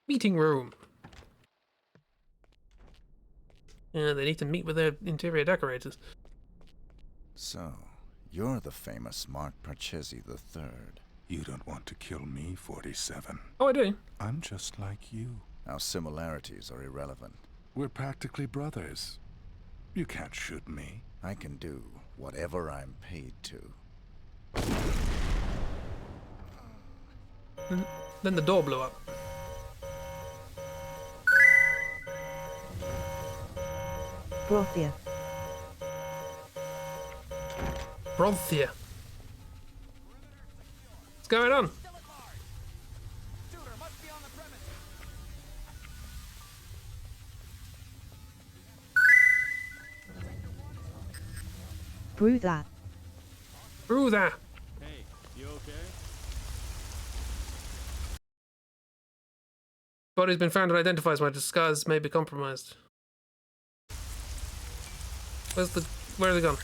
Meeting room. Yeah, they need to meet with their interior decorators. So, you're the famous Mark Parchesi III. You don't want to kill me, 47. Oh, I do. I'm just like you. Our similarities are irrelevant. We're practically brothers. You can't shoot me. I can do whatever I'm paid to. Then the door blew up. Brothia. Brothia. What's going on? Brew that. Brew that. Hey, you okay? Body's been found and identified. My disguise may be compromised. Where are they gone?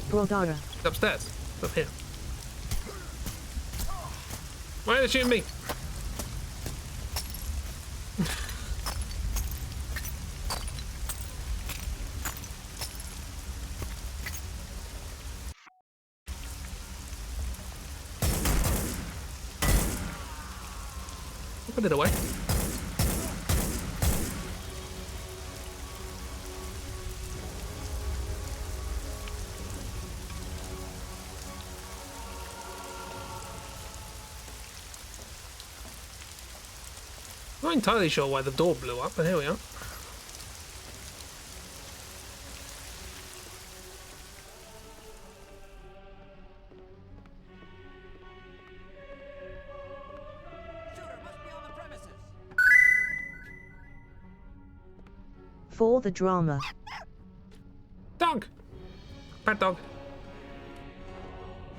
Brodara. It's upstairs. It's up here. Why are they shooting me? Put it away. I'm not entirely sure why the door blew up, but here we are. For the drama. Dog! Pet dog.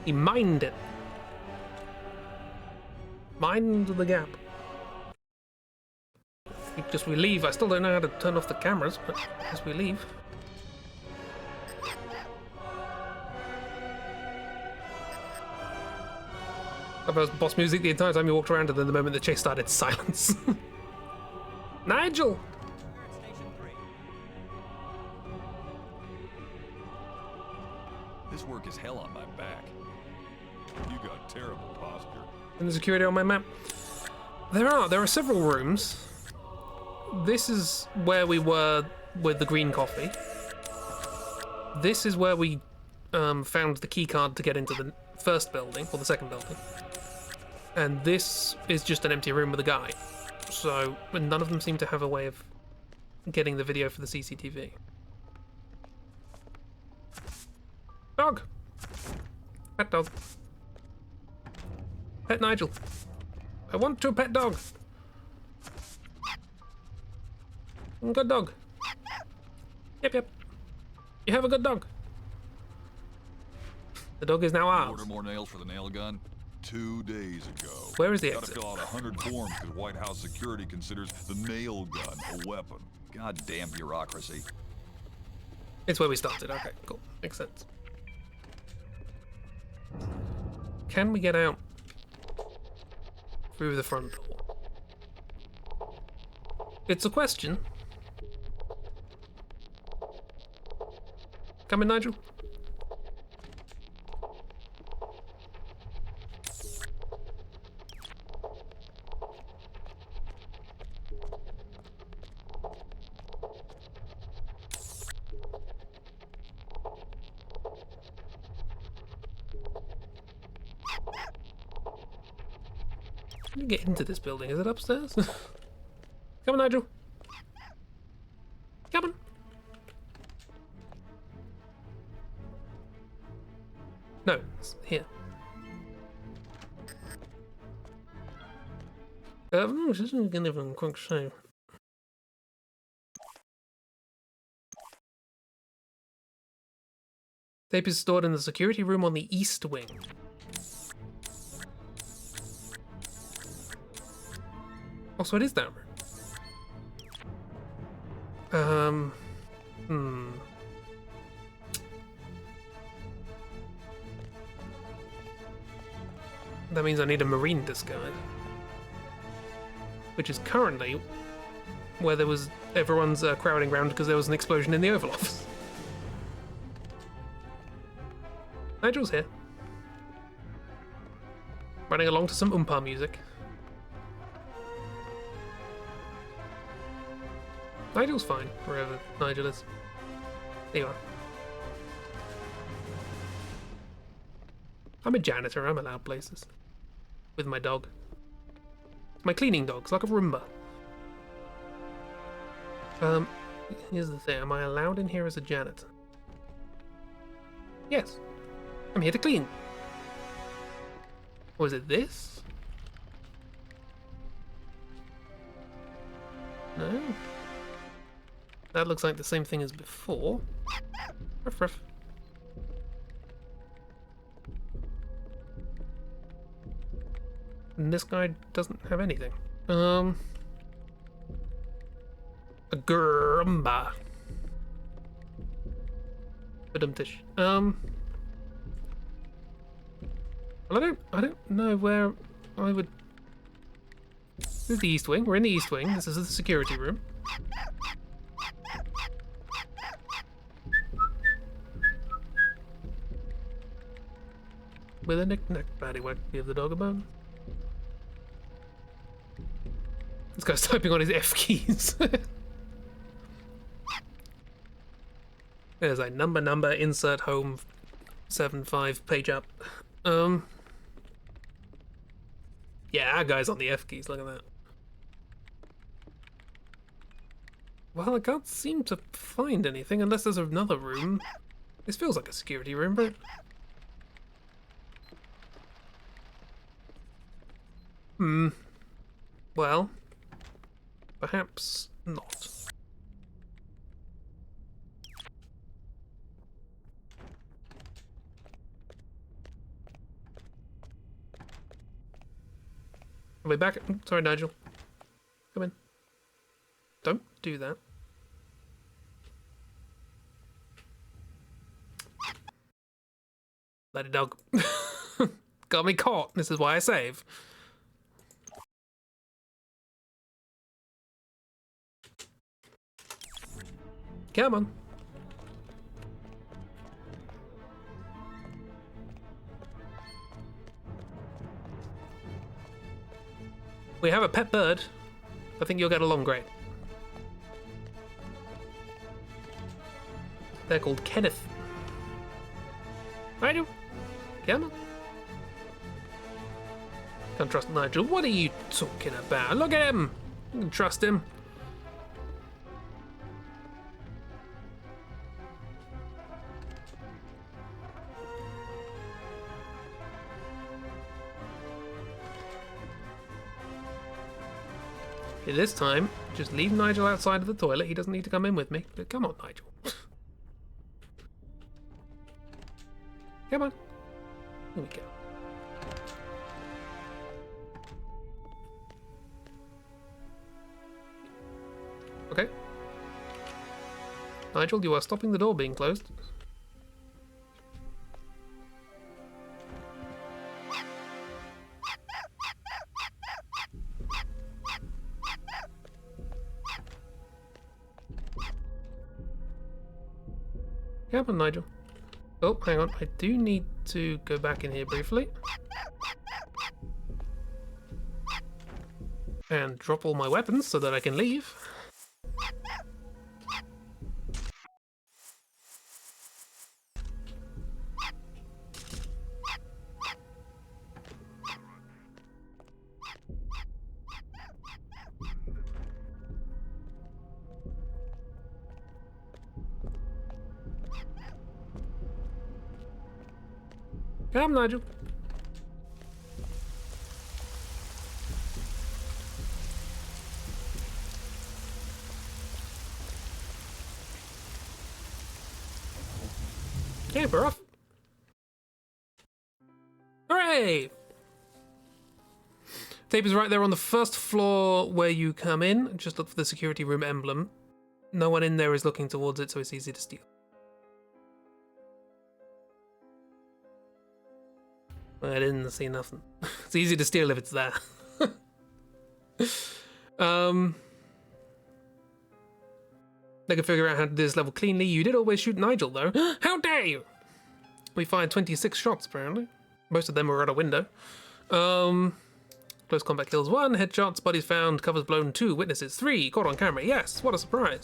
He mined it. Mind the gap. Just we leave. I still don't know how to turn off the cameras, but as we leave. I was boss music the entire time you walked around, and then the moment the chase started, silence. Nigel! This work is hell on my back. You got terrible posture. And the security on my map. There are several rooms. This is where we were with the green coffee. This is where we found the key card to get into the first building, or the second building. And this is just an empty room with a guy. So none of them seem to have a way of getting the video for the CCTV. Dog! Pet dog. Pet Nigel. I want to pet dog. Good dog. Yep. You have a good dog. The dog is now ours. Order more nails for the nail gun? 2 days ago. Where is the Gotta exit? fill out 100 forms because White House security considers the nail gun a weapon. Goddamn bureaucracy. It's where we started. Okay, cool. Makes sense. Can we get out through the front door? It's a question. Come in, Nigel. How do you get into this building? Is it upstairs? Come on, Nigel. Come on. No, it's here. This isn't gonna even quick save. Tape is stored in the security room on the east wing. Oh, so it is that room. That means I need a marine disguise. Which is currently where there was everyone's crowding around because there was an explosion in the Oval Office. Nigel's here. Running along to some Oompa music. Nigel's fine, wherever Nigel is. There you are. I'm a janitor, I'm allowed places. With my dog. My cleaning dog's like a Roomba. Here's the thing, am I allowed in here as a janitor? Yes. I'm here to clean. Or is it this? No. That looks like the same thing as before. Ruff, ruff. And this guy doesn't have anything. A Grumba. Badumtish. Well, I don't know where I would. This is the East Wing. We're in the East Wing. This is the security room. With a knick-knack paddywhack, give the dog a bone. This guy's typing on his F keys. There's a number, insert home, 7-5, page up. Yeah, our guy's on the F keys, look at that. Well, I can't seem to find anything unless there's another room. This feels like a security room, but... Well, perhaps not. Are we back? Sorry, Nigel. Come in. Don't do that. Let it dog. Got me caught. This is why I save. Come on. We have a pet bird. I think you'll get along great. They're called Kenneth. Nigel, come on. Can't trust Nigel. What are you talking about? Look at him. You can trust him. Okay, this time, just leave Nigel outside of the toilet. He doesn't need to come in with me. But come on, Nigel. Come on. Here we go. Okay. Nigel, you are stopping the door being closed. Come on, Nigel. Oh, hang on. I do need to go back in here briefly. And drop all my weapons so that I can leave. Come, Nigel. Okay, we're off. Hooray! Tape is right there on the first floor where you come in. Just look for the security room emblem. No one in there is looking towards it, so it's easy to steal. I didn't see nothing. It's easy to steal if it's there. They can figure out how to do this level cleanly. You did always shoot Nigel, though. How dare you! We fired 26 shots, apparently. Most of them were at a window. Close combat kills 1, headshots, bodies found, covers blown 2, witnesses 3, caught on camera. Yes, what a surprise.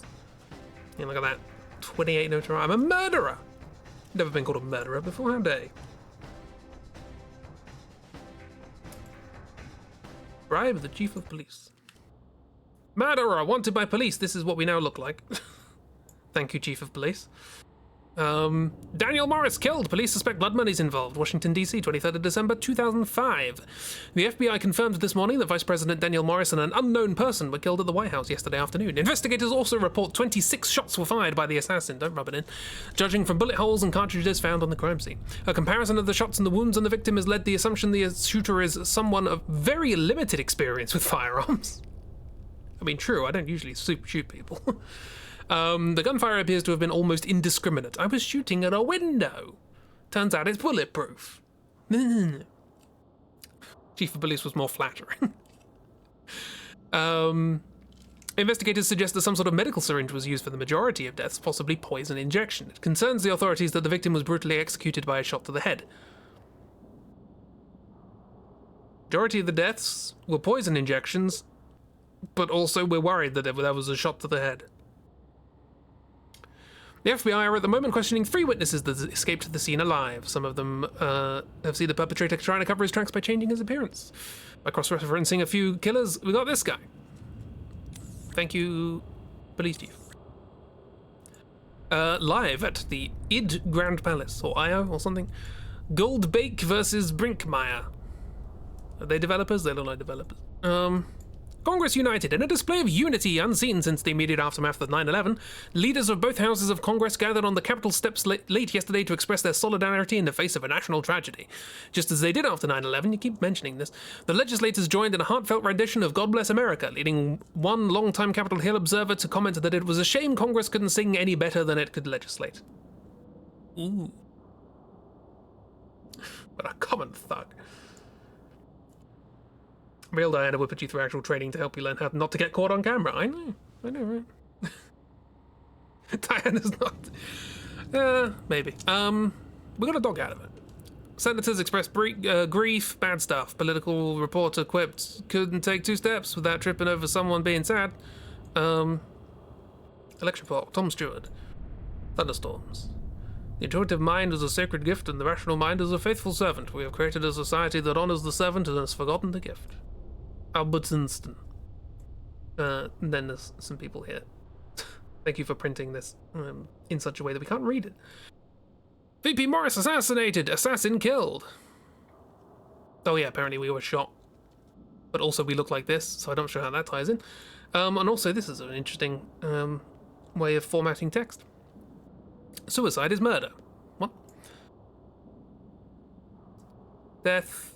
Yeah, look at that. 28 notoriety. I'm a murderer! Never been called a murderer before, how dare you? Bribe the chief of police. Murderer wanted by police. This is what we now look like. Thank you, chief of police. Daniel Morris killed. Police suspect blood money's involved. Washington, D.C., 23rd of December, 2005. The FBI confirmed this morning that Vice President Daniel Morris and an unknown person were killed at the White House yesterday afternoon. Investigators also report 26 shots were fired by the assassin. Don't rub it in. Judging from bullet holes and cartridges found on the crime scene. A comparison of the shots and the wounds on the victim has led the assumption the shooter is someone of very limited experience with firearms. I mean, true, I don't usually shoot people. The gunfire appears to have been almost indiscriminate. I was shooting at a window. Turns out it's bulletproof. Chief of police was more flattering. Investigators suggest that some sort of medical syringe was used for the majority of deaths, possibly poison injection. It concerns the authorities that the victim was brutally executed by a shot to the head. Majority of the deaths were poison injections, but also we're worried that there was a shot to the head. The FBI are at the moment questioning 3 witnesses that escaped the scene alive. Some of them have seen the perpetrator trying to cover his tracks by changing his appearance. By cross-referencing a few killers, we got this guy. Thank you, police chief. Live at the ID Grand Palace, or IO, or something. Goldbake versus Brinkmeyer. Are they developers? They look like developers. Congress united in a display of unity unseen since the immediate aftermath of 9/11. Leaders of both houses of Congress gathered on the Capitol steps late yesterday to express their solidarity in the face of a national tragedy. Just as they did after 9/11, you keep mentioning this, the legislators joined in a heartfelt rendition of God Bless America, leading one longtime Capitol Hill observer to comment that it was a shame Congress couldn't sing any better than it could legislate. Ooh. What a common thug. Real Diana would put you through actual training to help you learn how not to get caught on camera. I know, right? Diana's not. Maybe. We got a dog out of it. Senators expressed grief, bad stuff. Political reporter quipped, couldn't take 2 steps without tripping over someone being sad. Election report, Tom Stewart. Thunderstorms. The intuitive mind is a sacred gift, and the rational mind is a faithful servant. We have created a society that honors the servant and has forgotten the gift. Albertsonston. And then there's some people here. Thank you for printing this in such a way that we can't read it. VP Morris assassinated. Assassin killed. Oh yeah, apparently we were shot. But also we look like this, so I'm not sure how that ties in. And also this is an interesting way of formatting text. Suicide is murder. What? Death.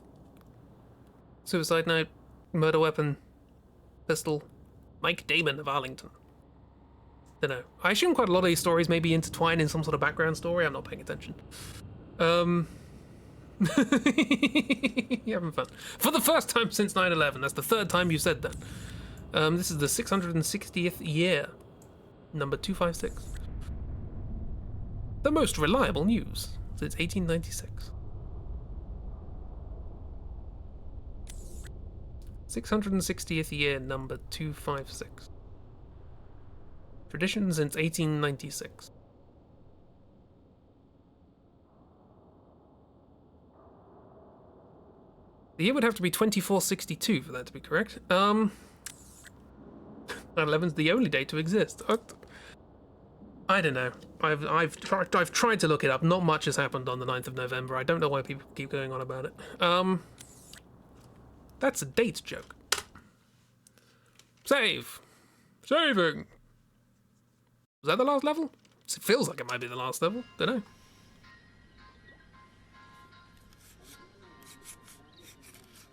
Suicide note. Murder weapon. Pistol. Mike Damon of Arlington. Dunno. I assume quite a lot of these stories may be intertwined in some sort of background story. I'm not paying attention. You're having fun. For the first time since 9/11. That's the 3rd time you said that. This is the 660th year. Number 256. The most reliable news since 1896. 660th year, number 256. Tradition since 1896. The year would have to be 2462 for that to be correct. 9/11's the only day to exist. I don't know. I've tried to look it up. Not much has happened on the 9th of November. I don't know why people keep going on about it. That's a date joke. Save. Saving. Was that the last level? It feels like it might be the last level. Don't know.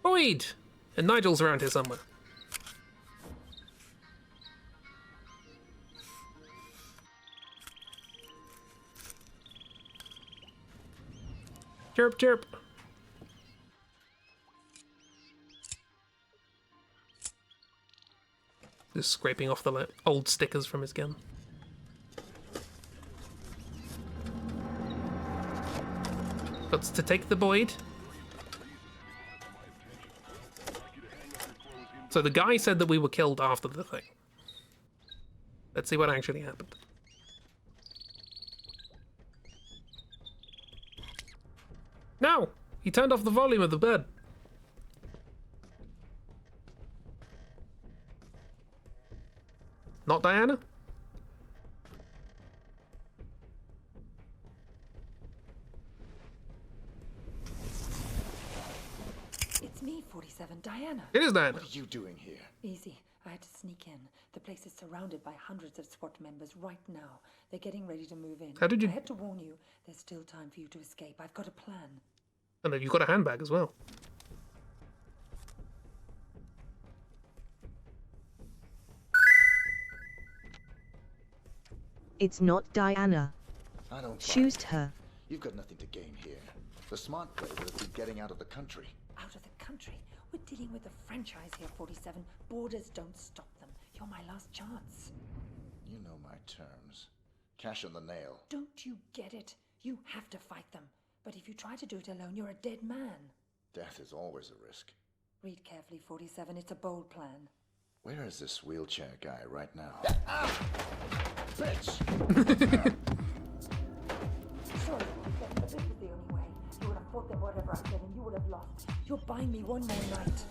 Boyd! And Nigel's around here somewhere. Chirp, chirp. Just scraping off the old stickers from his gun. But to take the Boyd. So the guy said that we were killed after the thing. Let's see what actually happened. No! He turned off the volume of the bed. Not Diana? It's me, 47, Diana. It is Diana. What are you doing here? Easy. I had to sneak in. The place is surrounded by hundreds of SWAT members right now. They're getting ready to move in. How did you... I had to warn you. There's still time for you to escape. I've got a plan. And then you've got a handbag as well. It's not Diana. I don't Shoot her. You've got nothing to gain here. The smart play would have been getting out of the country. Out of the country? We're dealing with a franchise here, 47. Borders don't stop them. You're my last chance. You know my terms. Cash on the nail. Don't you get it? You have to fight them. But if you try to do it alone, you're a dead man. Death is always a risk. Read carefully, 47. It's a bold plan. Where is this wheelchair guy right now? Bitch! Sorry, but this was the only way. You would have fought them whatever I said, and you would have lost. You're buying me one more night.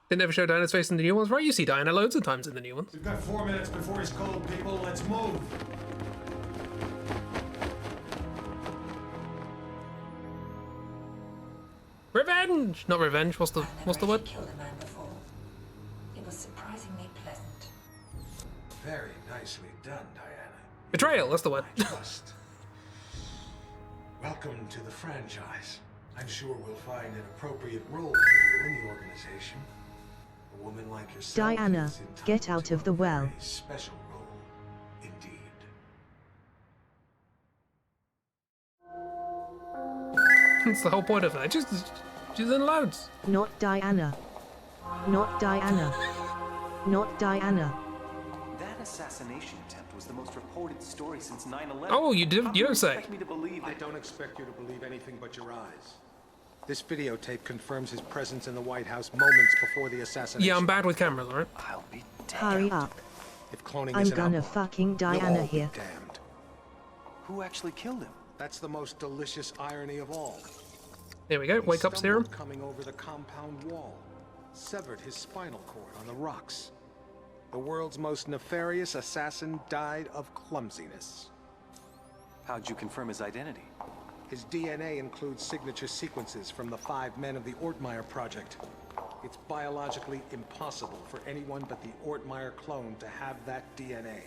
They never show Diana's face in the new ones, right? You see Diana loads of times in the new ones. We've got 4 minutes before he's cold, people. Let's move. Revenge! Not revenge. What's the word? Killed a man before. It was surprisingly pleasant. Very nicely done, Diana. Betrayal, that's the word. Trust. Welcome to the franchise. I'm sure we'll find an appropriate role for you in the organization. A woman like yourself. Diana, is entitled get out to of the a well. very special role, indeed. That's the whole point of that. She's in loads. Not Diana. Not Diana. Not Diana. That assassination attempt was the most reported story since 9/11. Oh, you don't say. Expect me to believe I that? don't expect you to believe anything but your eyes. This videotape confirms his presence in the White House moments before the assassination. Yeah, I'm bad with cameras, alright? I'll be Hurry up. If cloning I'm isn't gonna outlawed, fucking we'll Diana all be here. damned. Who actually killed him? That's the most delicious irony of all. There we go. Wake up serum. Coming over the compound wall, severed his spinal cord on the rocks. The world's most nefarious assassin died of clumsiness. How'd you confirm his identity? His DNA includes signature sequences from the 5 men of the Ortmeyer project. It's biologically impossible for anyone but the Ortmeyer clone to have that DNA.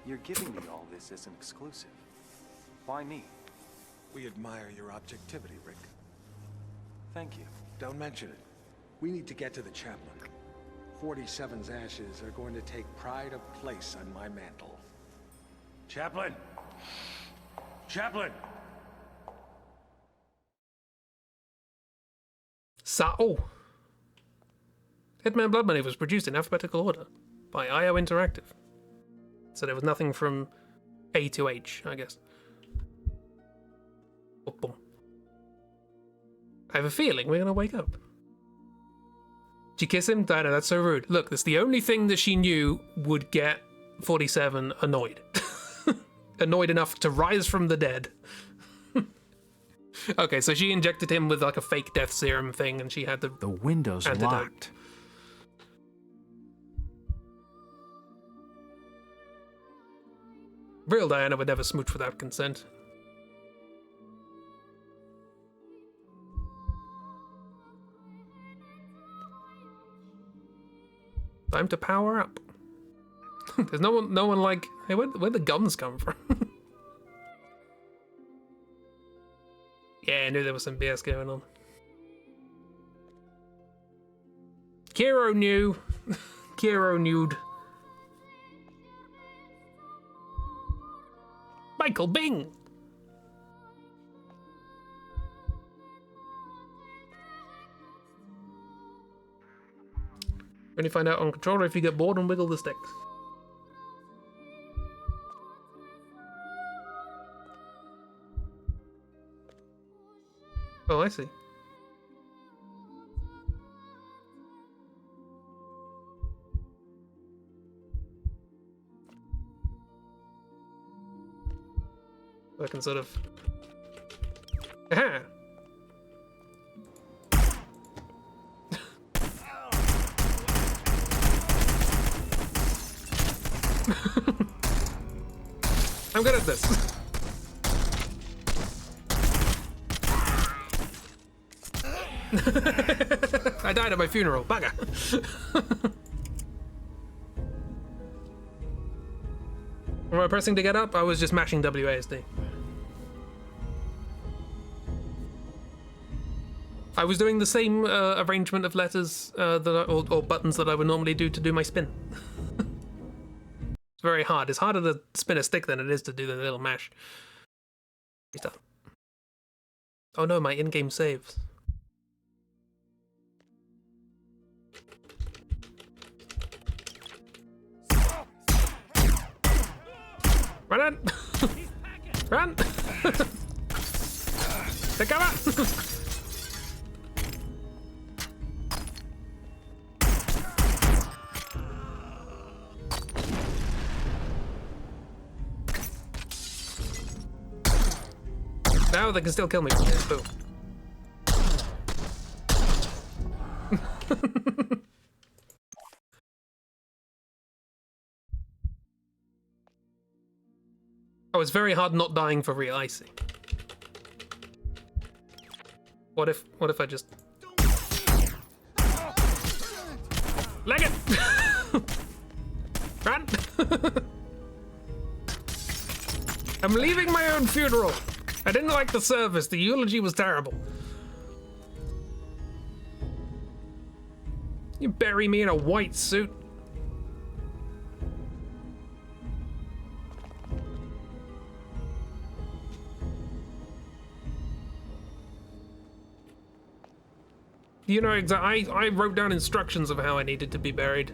You're giving me all this as an exclusive. Why me? We admire your objectivity, Rick. Thank you. Don't mention it. We need to get to the chaplain. 47's ashes are going to take pride of place on my mantle. Chaplain! Chaplain! Oh. Hitman Blood Money was produced in alphabetical order by IO Interactive. So there was nothing from A to H, I guess. Boom, boom. I have a feeling we're gonna wake up. Did you kiss him? Diana, that's so rude. Look, that's the only thing that she knew would get 47 annoyed. Annoyed enough to rise from the dead. Okay, so she injected him with like a fake death serum thing, and she had the window's antidote. locked. Real Diana would never smooch without consent. Time to power up. There's no one like, hey, where'd the guns come from? Yeah, I knew there was some BS going on. Kiro knew. Kiro knew. Michael Bing! Only find out on controller if you get bored and wiggle the sticks. Oh, I see. I can sort of... Aha! I'm good at this. I died at my funeral. Bugger. Am I pressing to get up? I was just mashing WASD. I was doing the same arrangement of letters or buttons that I would normally do to do my spin. It's very hard. It's harder to spin a stick than it is to do the little mash. Stuff. Oh no, my in-game saves. Run in! Run! Take cover! Now they can still kill me. Boom. Oh, it's very hard not dying for real, I see. What if I just... Leg it! Run! I'm leaving my own funeral. I didn't like the service. The eulogy was terrible. You bury me in a white suit. You know, I wrote down instructions of how I needed to be buried.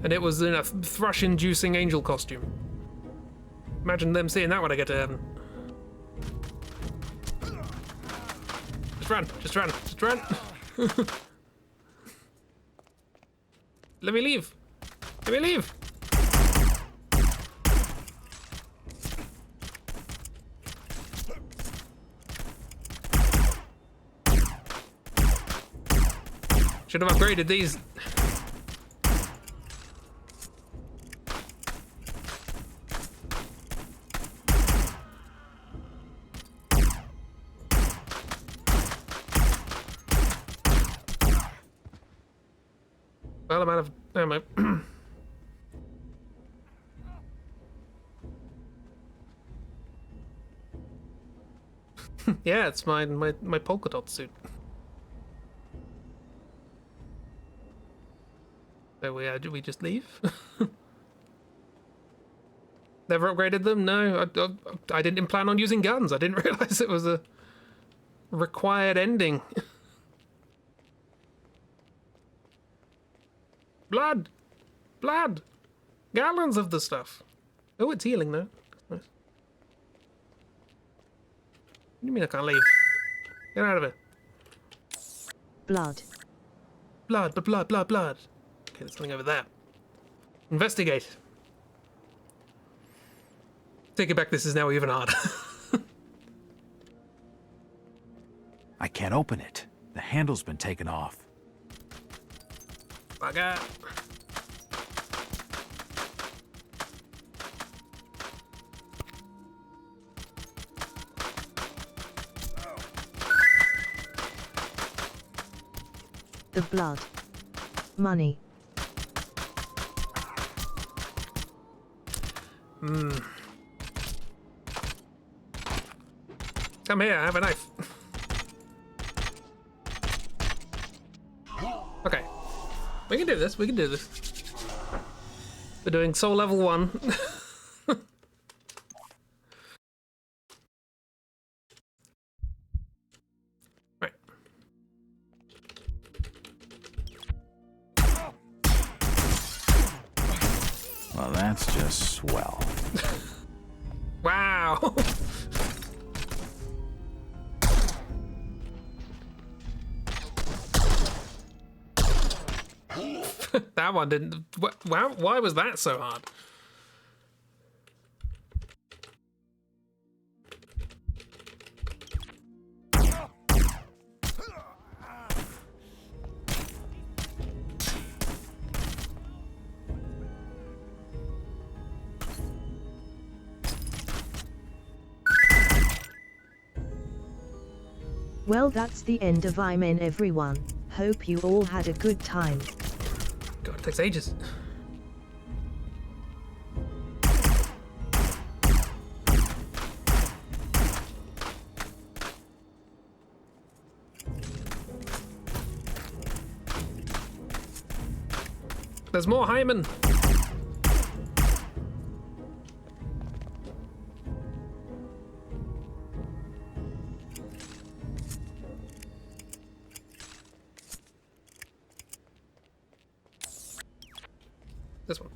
And it was in a thrush-inducing angel costume. Imagine them seeing that when I get to heaven. Just run, just run, just run. Let me leave. Let me leave. Should have upgraded these. Well, I'm out of ammo. Yeah, it's my polka dot suit. So do we just leave? Never upgraded them? No, I didn't plan on using guns. I didn't realize it was a required ending. Blood! Blood! Gallons of the stuff. Oh, it's healing though. That's nice. What do you mean I can't leave? Get out of it. Blood. Blood, but blood, blood, blood. Okay, there's something over there. Investigate. Take it back, this is now even harder. I can't open it. The handle's been taken off. Bugger. The blood. Money. Come here, I have a knife. Okay. We can do this, we can do this. We're doing soul level 1. Right. Well, that's just swell. Wow. That one didn't. Wow, why was that so hard? Well, that's the end of I'm in, everyone. Hope you all had a good time. God, it takes ages. There's more Hyman. This one.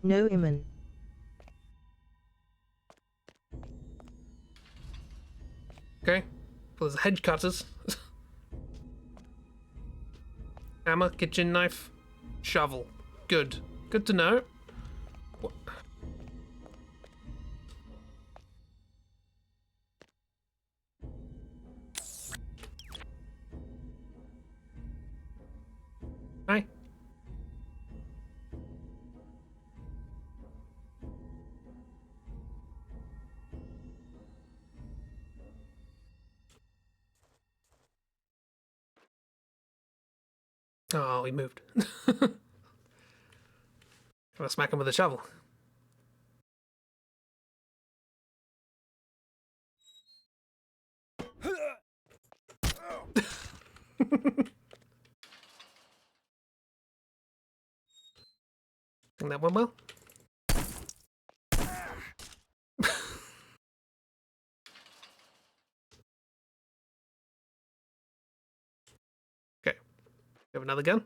No, Iman. Okay. Well, there's hedge cutters. Hammer, kitchen knife, shovel. Good. Good to know. What? Hi. Oh, he moved. Gonna smack him with a shovel. Think that went well. Okay. You have another gun?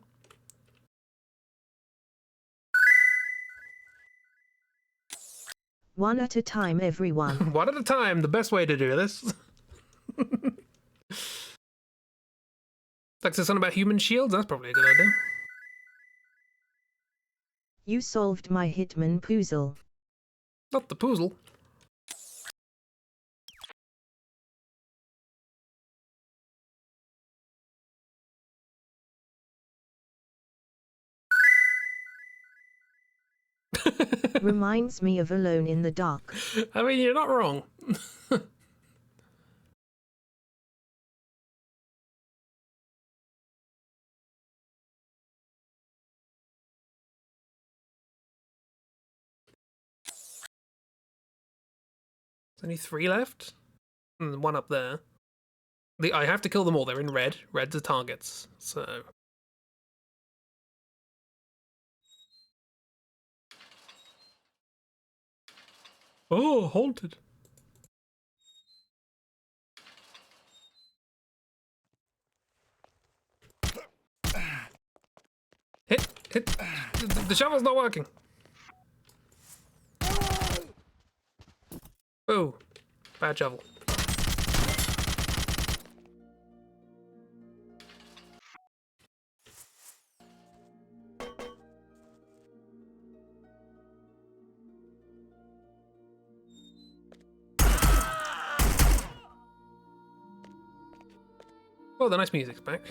One at a time, everyone. One at a time, the best way to do this. Like something about human shields? That's probably a good idea. You solved my Hitman puzzle. Not the puzzle. Reminds me of Alone in the Dark. I mean, you're not wrong. There's only 3 left. And 1 up there. I have to kill them all. They're in red. Red's the targets. So. Oh, haunted. Hit. The shovel's not working. Oh, bad shovel. Oh, the nice music's back.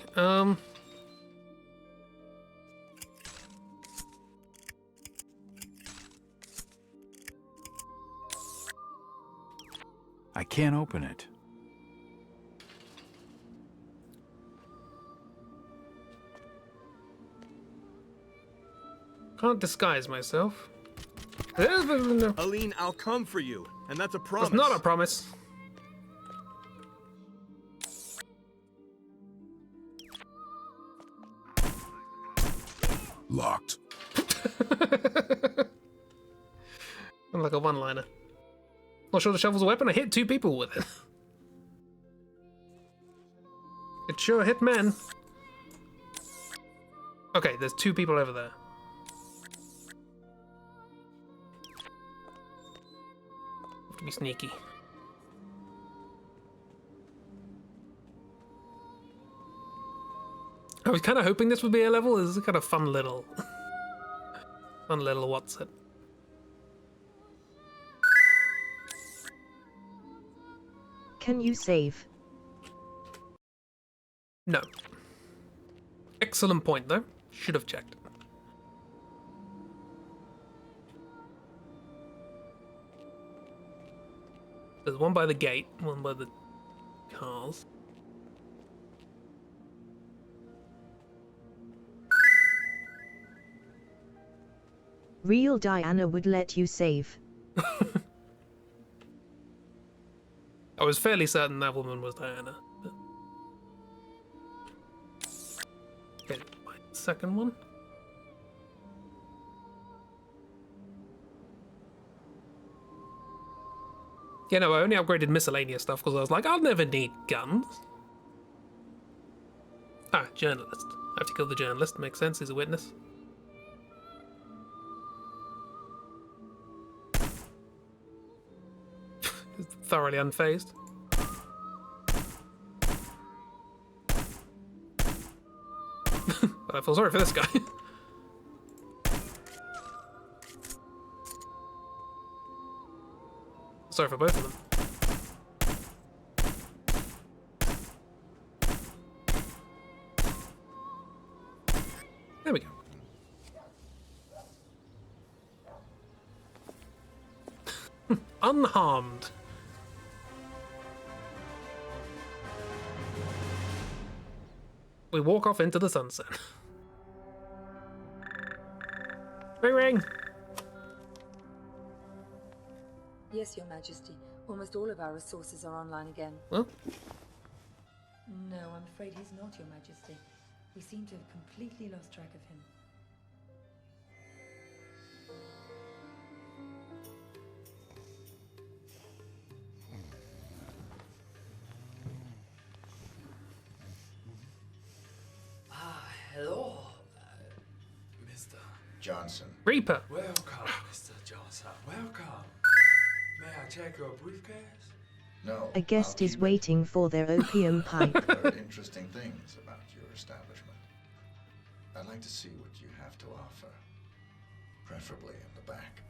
I can't open it. Can't disguise myself. Aline, I'll come for you, and that's a promise. That's not a promise. Locked. I'm like a one-liner. Not sure the shovel's a weapon. I hit 2 people with it. It sure hit men. Okay, there's 2 people over there. Have to be sneaky. I was kind of hoping this would be a level. This is a kind of fun little what's it. Can you save? No. Excellent point, though. Should have checked. There's one by the gate, one by the cars. Real Diana would let you save. I was fairly certain that woman was Diana. But... Okay, second one. Yeah, no, I only upgraded miscellaneous stuff because I was like, I'll never need guns. Ah, journalist. I have to kill the journalist. Makes sense, he's a witness. Thoroughly unfazed. I feel sorry for this guy. Sorry for both of them. There we go. Unharmed. We walk off into the sunset. Ring ring! Yes, Your Majesty. Almost all of our resources are online again. Well? No, I'm afraid he's not, Your Majesty. We seem to have completely lost track of him. Hello, Mr. Johnson. Reaper. Welcome, Mr. Johnson. Welcome. May I check your briefcase? No. A guest is waiting for their opium pipe. I've heard interesting things about your establishment. I'd like to see what you have to offer. Preferably in the back.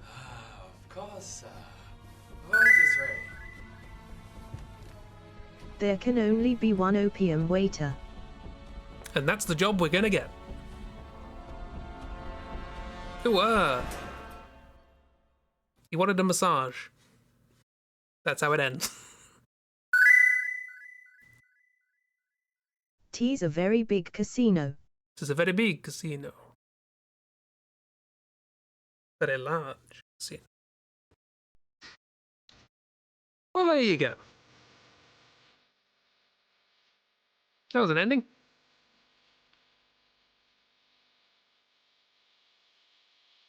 Of course, right this way. There can only be one opium waiter. And that's the job we're gonna get. Ooh, He wanted a massage. That's how it ends. T's a very big casino. This is a very big casino. Very large casino. Well, there you go. That was an ending.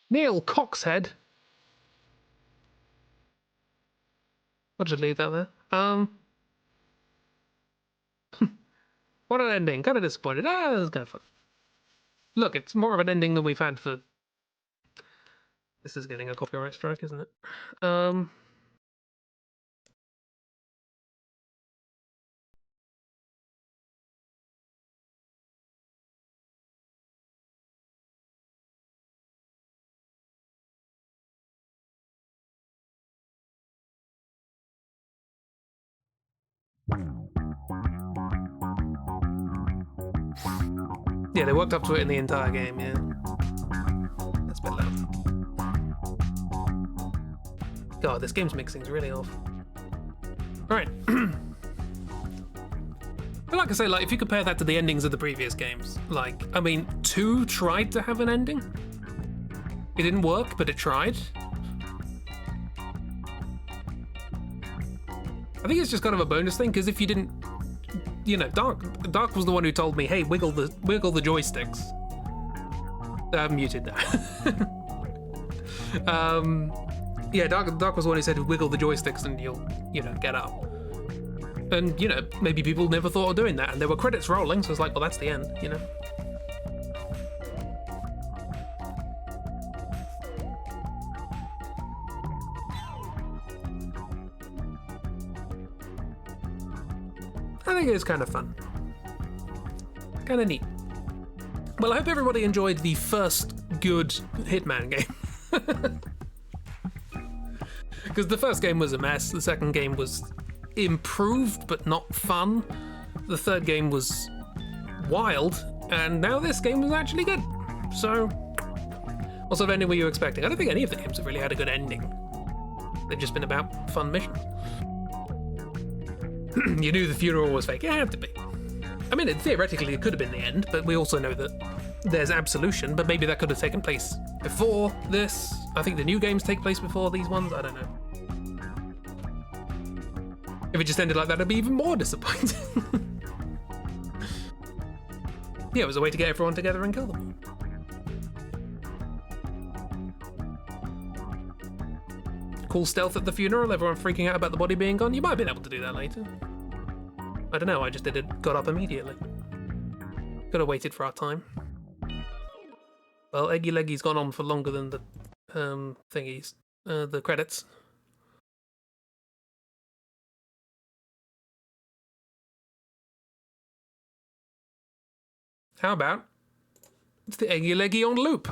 Neil Coxhead. I'll just leave that there. What an ending. Kind of disappointed. That was kind of fun. Look, it's more of an ending than we've had for... This is getting a copyright strike, isn't it? Yeah, they worked up to it in the entire game, yeah. That's a bit loud. God, this game's mixing's really off. Alright. But like I say, like, if you compare that to the endings of the previous games, like, I mean, 2 tried to have an ending, It didn't work, but it tried. I think it's just kind of a bonus thing, because if you didn't, you know, Dark was the one who told me, hey, wiggle the joysticks. I'm muted now. Yeah, Dark was the one who said wiggle the joysticks and you'll, you know, get up. And, you know, maybe people never thought of doing that, and there were credits rolling, so it's like, well, that's the end, you know? I think it is kind of fun. Kind of neat. Well, I hope everybody enjoyed the first good Hitman game. Because the first game was a mess, the second game was improved but not fun, the third game was wild, and now this game was actually good. So, what sort of ending were you expecting? I don't think any of the games have really had a good ending. They've just been about fun missions. You knew the funeral was fake. It had to be. I mean, theoretically, it could have been the end, but we also know that there's absolution, but maybe that could have taken place before this. I think the new games take place before these ones. I don't know. If it just ended like that, it'd be even more disappointing. Yeah, it was a way to get everyone together and kill them. Cool stealth at the funeral, everyone freaking out about the body being gone. You might have been able to do that later. I don't know, I just did it, got up immediately. Could have waited for our time. Well, Eggy Leggy's gone on for longer than the thingies, the credits. How about it's the Eggy Leggy on loop?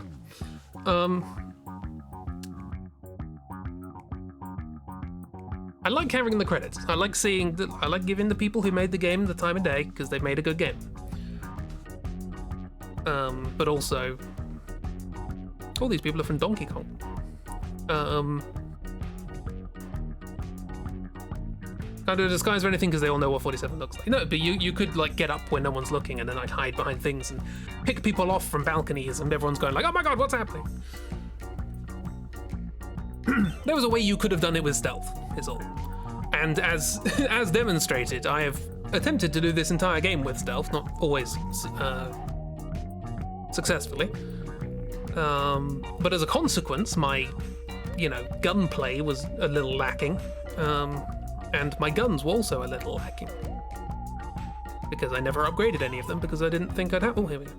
I like having the credits. I like seeing I like giving the people who made the game the time of day because they've made a good game. But also, all these people are from Donkey Kong. Can't do a disguise or anything because they all know what 47 looks like. No, but you could like get up when no one's looking and then I'd hide behind things and pick people off from balconies and everyone's going like, oh my god, what's happening? There was a way you could have done it with stealth, is all. And as demonstrated, I have attempted to do this entire game with stealth, not always successfully. But as a consequence, my, you know, gunplay was a little lacking. And my guns were also a little lacking. Because I never upgraded any of them because I didn't think I'd have... Oh, here we go.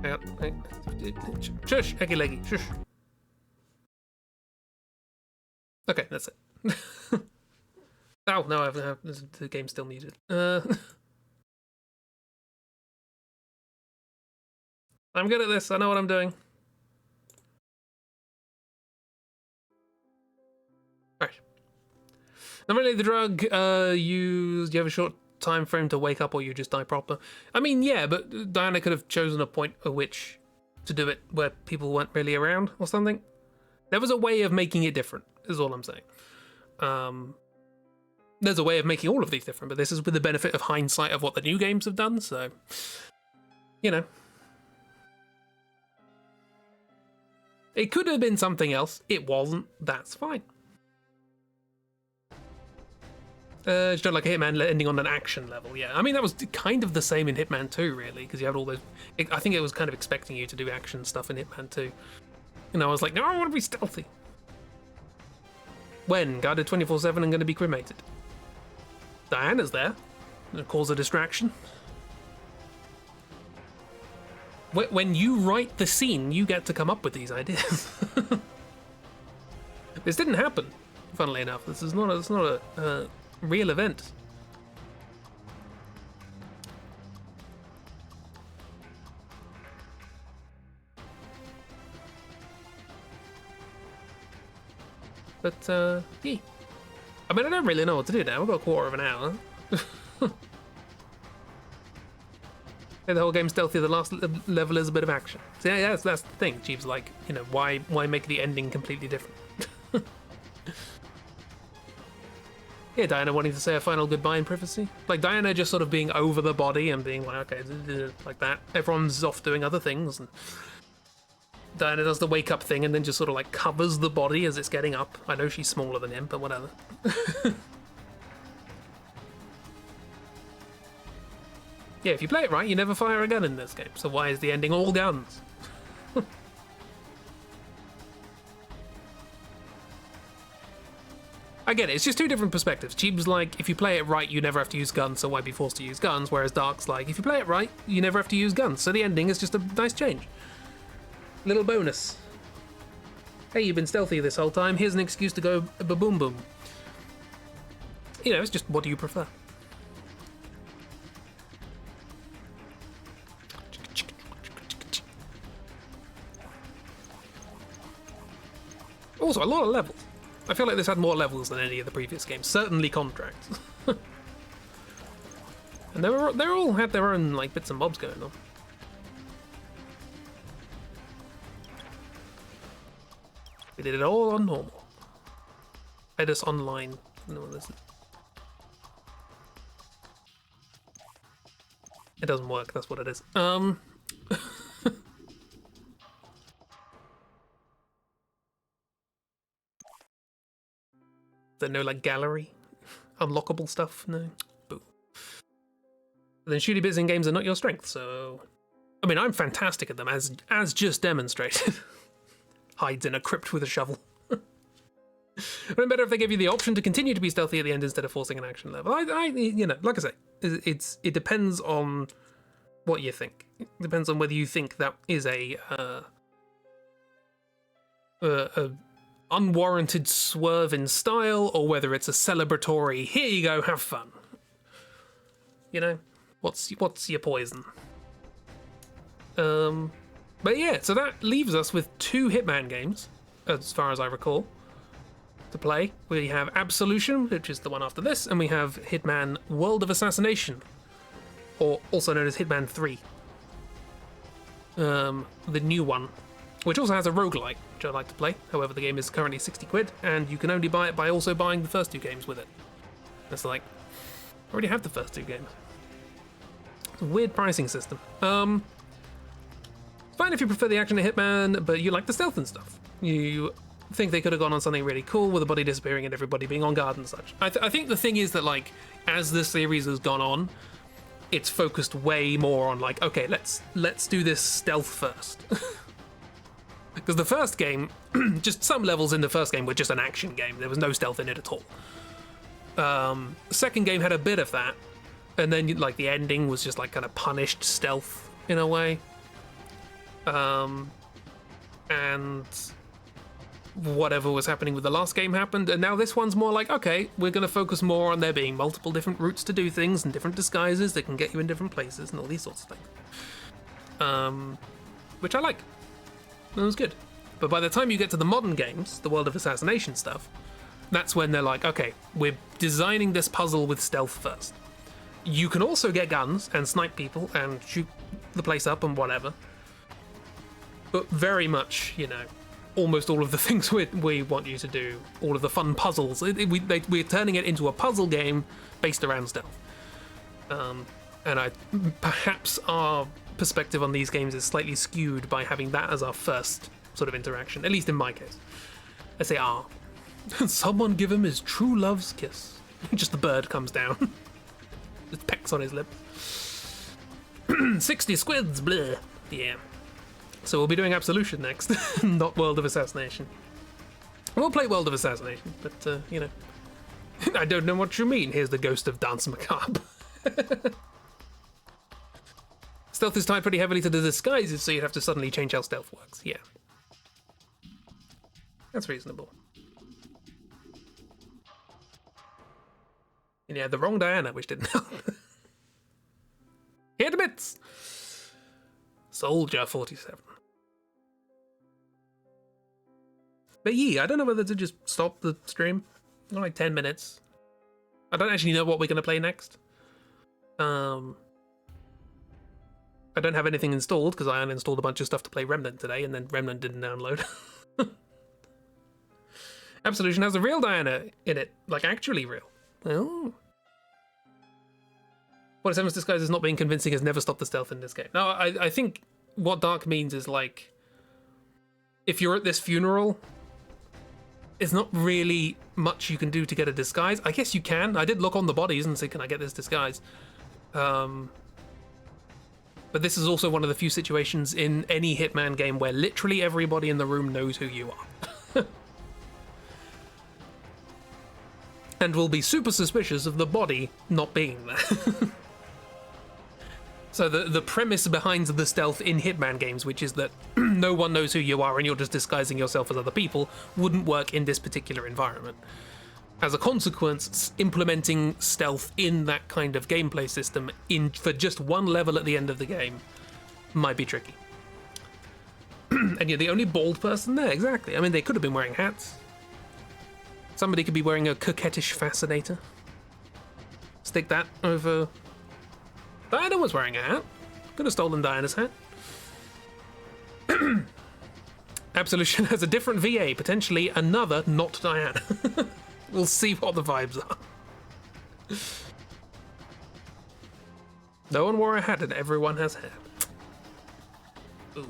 Hang on. Shush, Eggy Leggy, shush. Okay, that's it. Oh, no, the game's still muted. I'm good at this, I know what I'm doing. Alright. Not really the drug, you have a short time frame to wake up or you just die proper. I mean, yeah, but Diana could have chosen a point at which to do it where people weren't really around or something. There was a way of making it different, is all I'm saying. There's a way of making all of these different, but this is with the benefit of hindsight of what the new games have done, so, you know. It could have been something else. It wasn't. That's fine. It's just like a Hitman ending on an action level, yeah. I mean, that was kind of the same in Hitman 2, really, because you had all those... I think it was kind of expecting you to do action stuff in Hitman 2. And I was like, no, I want to be stealthy. When? Guarded 24/7 and going to be cremated. Diana's there. Gonna cause a distraction. When you write the scene, you get to come up with these ideas. This didn't happen, funnily enough. This is not a real event. But, yeah. I mean, I don't really know what to do now. We've got a quarter of an hour. The whole game's stealthy, the last level is a bit of action. So yeah, that's the thing. Jeeves like, you know, why make the ending completely different? Yeah, Diana wanting to say a final goodbye in privacy. Like, Diana just sort of being over the body and being like, okay, like that. Everyone's off doing other things. And Diana does the wake up thing and then just sort of like covers the body as it's getting up. I know she's smaller than him, but whatever. Yeah, if you play it right, you never fire a gun in this game. So why is the ending all guns? I get it, it's just two different perspectives. Cheap's like, if you play it right, you never have to use guns, so why be forced to use guns? Whereas Dark's like, if you play it right, you never have to use guns. So the ending is just a nice change. Little bonus. Hey, you've been stealthy this whole time, here's an excuse to go ba-boom boom. You know, it's just, what do you prefer? Also, a lot of levels. I feel like this had more levels than any of the previous games. Certainly contracts. And they all had their own like bits and bobs going on. We did it all on normal. I just online. No, this is... It doesn't work. That's what it is. There no like gallery, unlockable stuff. No. Boo. Then shooty bits in games are not your strength. So, I mean, I'm fantastic at them, as just demonstrated. Hides in a crypt with a shovel. But better if they give you the option to continue to be stealthy at the end instead of forcing an action level. I you know, like I say, it depends on what you think. It depends on whether you think that is a unwarranted swerve in style, or whether it's a celebratory, here you go, have fun. You know, what's your poison? But yeah, so that leaves us with 2 Hitman games, as far as I recall, to play. We have Absolution, which is the one after this, and we have Hitman World of Assassination, or also known as Hitman 3. The new one, which also has a roguelike, which I like to play. However, the game is currently 60 quid, and you can only buy it by also buying the first 2 games with it. It's like, I already have the first 2 games. It's a weird pricing system. It's fine if you prefer the action of Hitman, but you like the stealth and stuff. You think they could have gone on something really cool with the body disappearing and everybody being on guard and such. I think the thing is that, like, as this series has gone on, it's focused way more on, like, okay, let's do this stealth first. Because the first game, just some levels in the first game were just an action game. There was no stealth in it at all. The second game had a bit of that, and then like the ending was just like kind of punished stealth in a way. And whatever was happening with the last game happened, and now this one's more like, okay, we're going to focus more on there being multiple different routes to do things and different disguises that can get you in different places and all these sorts of things. Which I like. It was good. But by the time you get to the modern games, the World of Assassination stuff, that's when they're like, okay, we're designing this puzzle with stealth first. You can also get guns and snipe people and shoot the place up and whatever. But very much, you know, almost all of the things we want you to do, all of the fun puzzles, we're turning it into a puzzle game based around stealth. And perhaps our perspective on these games is slightly skewed by having that as our first sort of interaction, at least in my case. I say, someone give him his true love's kiss. Just the bird comes down. It pecks on his lip. 60 squids, bleh. Yeah. So we'll be doing Absolution next, not World of Assassination. We'll play World of Assassination, but, you know, I don't know what you mean. Here's the ghost of Dance Macabre. Stealth is tied pretty heavily to the disguises, so you'd have to suddenly change how stealth works. Yeah. That's reasonable. And yeah, the wrong Diana, which didn't help. Here to bits! Soldier 47. But yeah, I don't know whether to just stop the stream. Like 10 minutes. I don't actually know what we're going to play next. I don't have anything installed because I uninstalled a bunch of stuff to play Remnant today, and then Remnant didn't download. Absolution has a real Diana in it, like actually real. Oh. 47's disguise is not being convincing has never stopped the stealth in this game. No, I think what Dark means is like if you're at this funeral, it's not really much you can do to get a disguise. I guess you can. I did look on the bodies and say, can I get this disguise? But this is also one of the few situations in any Hitman game where literally everybody in the room knows who you are. And will be super suspicious of the body not being there. So the premise behind the stealth in Hitman games, which is that no one knows who you are and you're just disguising yourself as other people, wouldn't work in this particular environment. As a consequence, implementing stealth in that kind of gameplay system for just one level at the end of the game might be tricky. And you're the only bald person there, exactly. I mean, they could have been wearing hats. Somebody could be wearing a coquettish fascinator. Stick that over... Diana was wearing a hat. Could have stolen Diana's hat. Absolution has a different VA, potentially another not Diana. We'll see what the vibes are. No one wore a hat and everyone has hair. Ooh.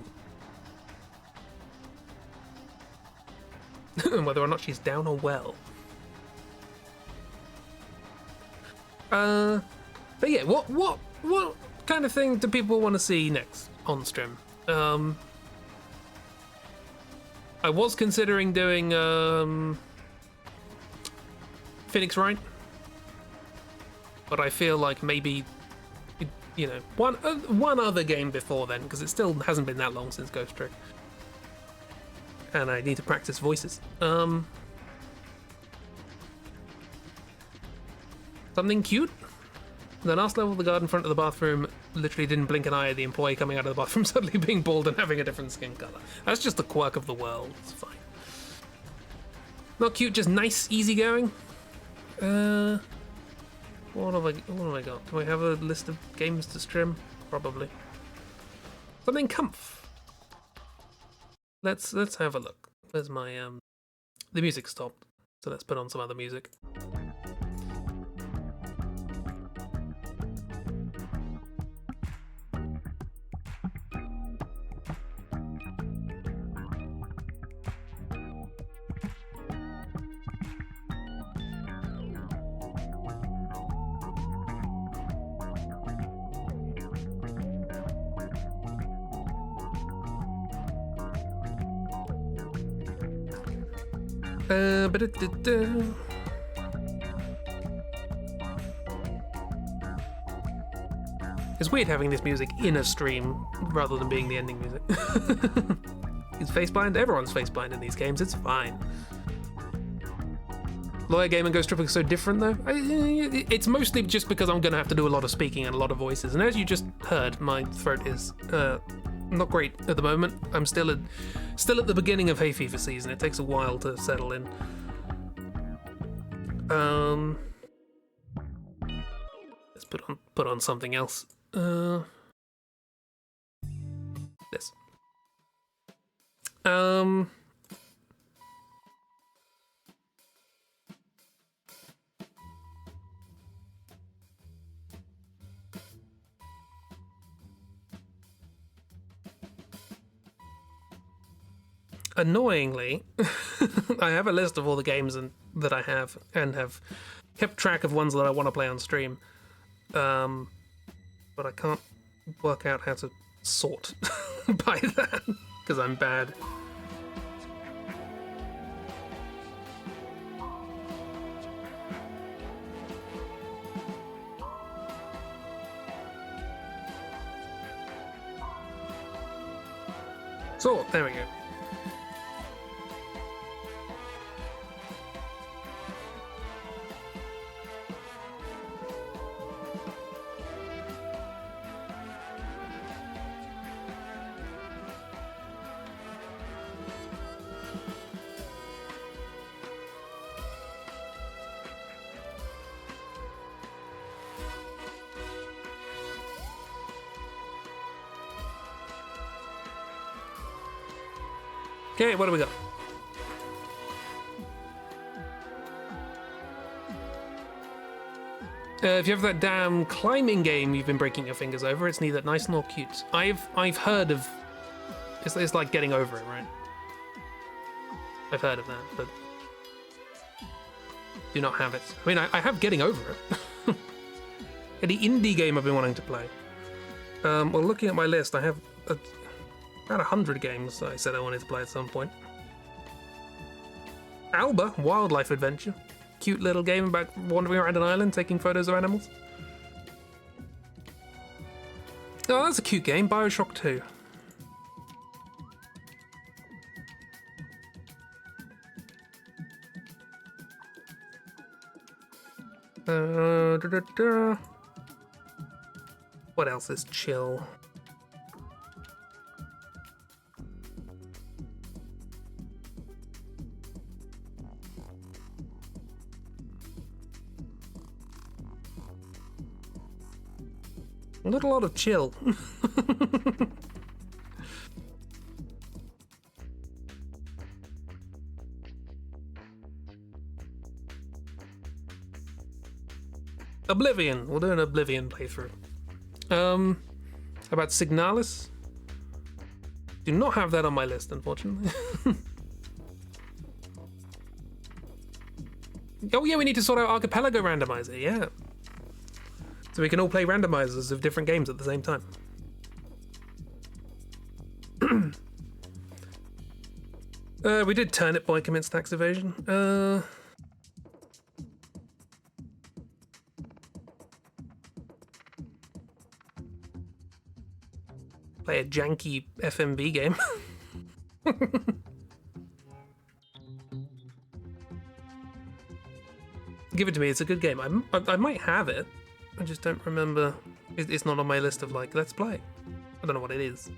Whether or not she's down or well. But yeah, what kind of thing do people want to see next on stream? I was considering doing Phoenix Wright, but I feel like maybe, you know, one other game before then, because it still hasn't been that long since Ghost Trick, and I need to practice voices. Something cute. The last level of the guard in front of the bathroom literally didn't blink an eye at the employee coming out of the bathroom suddenly being bald and having a different skin color. That's just the quirk of the world. It's fine. Not cute, just nice, easygoing. What have I got? Do I have a list of games to stream? Probably. Something comf. Let's have a look. There's my the music stopped, so let's put on some other music. It's weird having this music in a stream rather than being the ending music. He's face blind. Everyone's face blind in these games. It's fine. Lawyer Game and Ghost Trick are so different though. It's mostly just because I'm gonna have to do a lot of speaking and a lot of voices. And as you just heard, my throat is not great at the moment. I'm still at the beginning of hay fever season. It takes a while to settle in. Let's put on something else. This. Annoyingly, I have a list of all the games that I have and have kept track of ones that I want to play on stream, but I can't work out how to sort by that because I'm bad. Sort, there we go. Okay, what do we got? If you have that damn climbing game you've been breaking your fingers over, it's neither nice nor cute. I've heard of... It's like getting over it, right? I've heard of that, but do not have it. I mean, I have Getting Over It. Any indie game I've been wanting to play. Well, looking at my list, I have about 100 games I said I wanted to play at some point. Alba, Wildlife Adventure. Cute little game about wandering around an island, taking photos of animals. Oh, that's a cute game. Bioshock 2. What else is chill? Not a lot of chill. Oblivion. We'll do an Oblivion playthrough. How about Signalis? Do not have that on my list, unfortunately. Oh yeah, we need to sort out Archipelago Randomizer, yeah. So we can all play randomizers of different games at the same time. We did Turnip Boy commits tax evasion. Play a janky FMV game. Give it to me, it's a good game. I might have it. I just don't remember. It's not on my list of, like, let's play. I don't know what it is.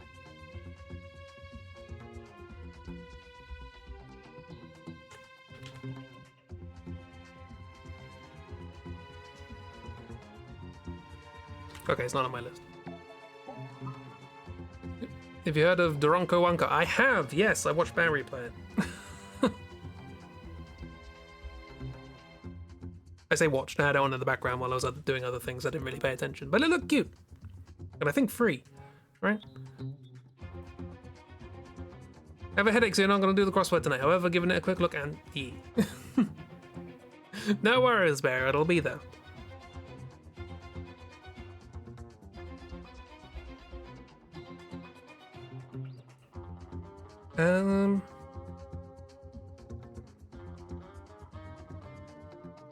Okay, it's not on my list. Have you heard of Doronko Wonka? I have, yes, I watched Barry play it. I say watched, I had it on in the background while I was doing other things. I didn't really pay attention, but it looked cute. And I think free, right? I have a headache, so you're not going to do the crossword tonight. However, giving it a quick look and yeah. No worries, Bear, it'll be there.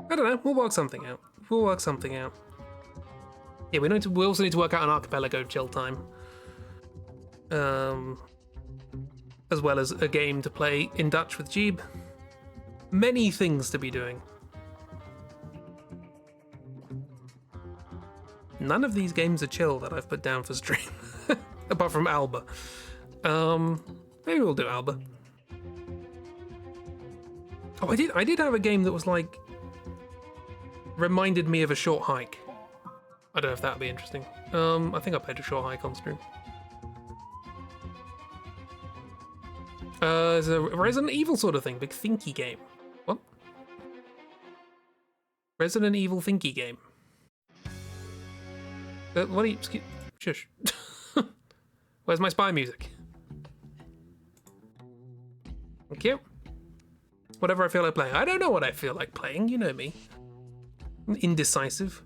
I don't know. We'll work something out. Yeah, we also need to work out an Archipelago chill time, as well as a game to play in Dutch with Jeeb. Many things to be doing. None of these games are chill that I've put down for stream, apart from Alba. Maybe we'll do Alba. Oh, I did have a game that was like. Reminded me of a short hike. I don't know if that would be interesting. I think I played a short hike on stream. It's a Resident Evil sort of thing, big thinky game. What? Resident Evil thinky game. What are you... Shush. Where's my spy music? Thank you. Whatever I feel like playing. I don't know what I feel like playing, you know me. Indecisive.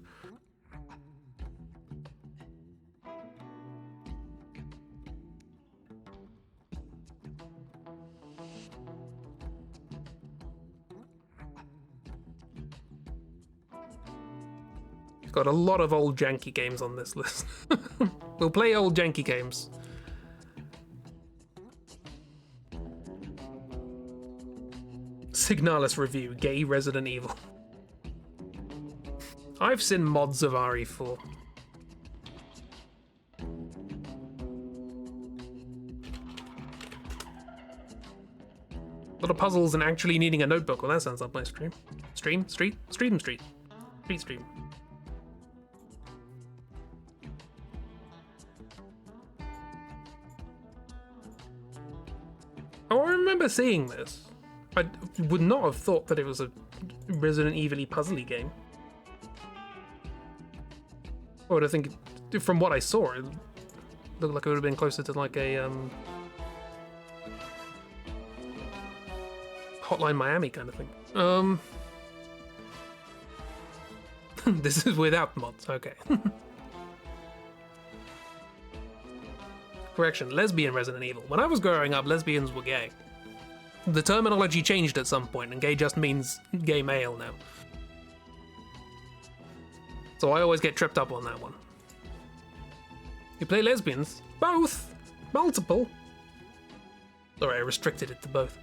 We've got a lot of old janky games on this list. We'll play old janky games. Signalis review, gay Resident Evil. I've seen mods of RE4. A lot of puzzles and actually needing a notebook. Well, that sounds like my stream. Stream? Street? Street. Street. Oh, I remember seeing this. I would not have thought that it was a Resident Evil-y puzzly game. Or I think, from what I saw, it looked like it would have been closer to like a Hotline Miami kind of thing. This is without mods, okay. Correction, lesbian Resident Evil. When I was growing up, lesbians were gay. The terminology changed at some point, and gay just means gay male now. So I always get tripped up on that one. You play lesbians? Both! Multiple! Sorry, I restricted it to both.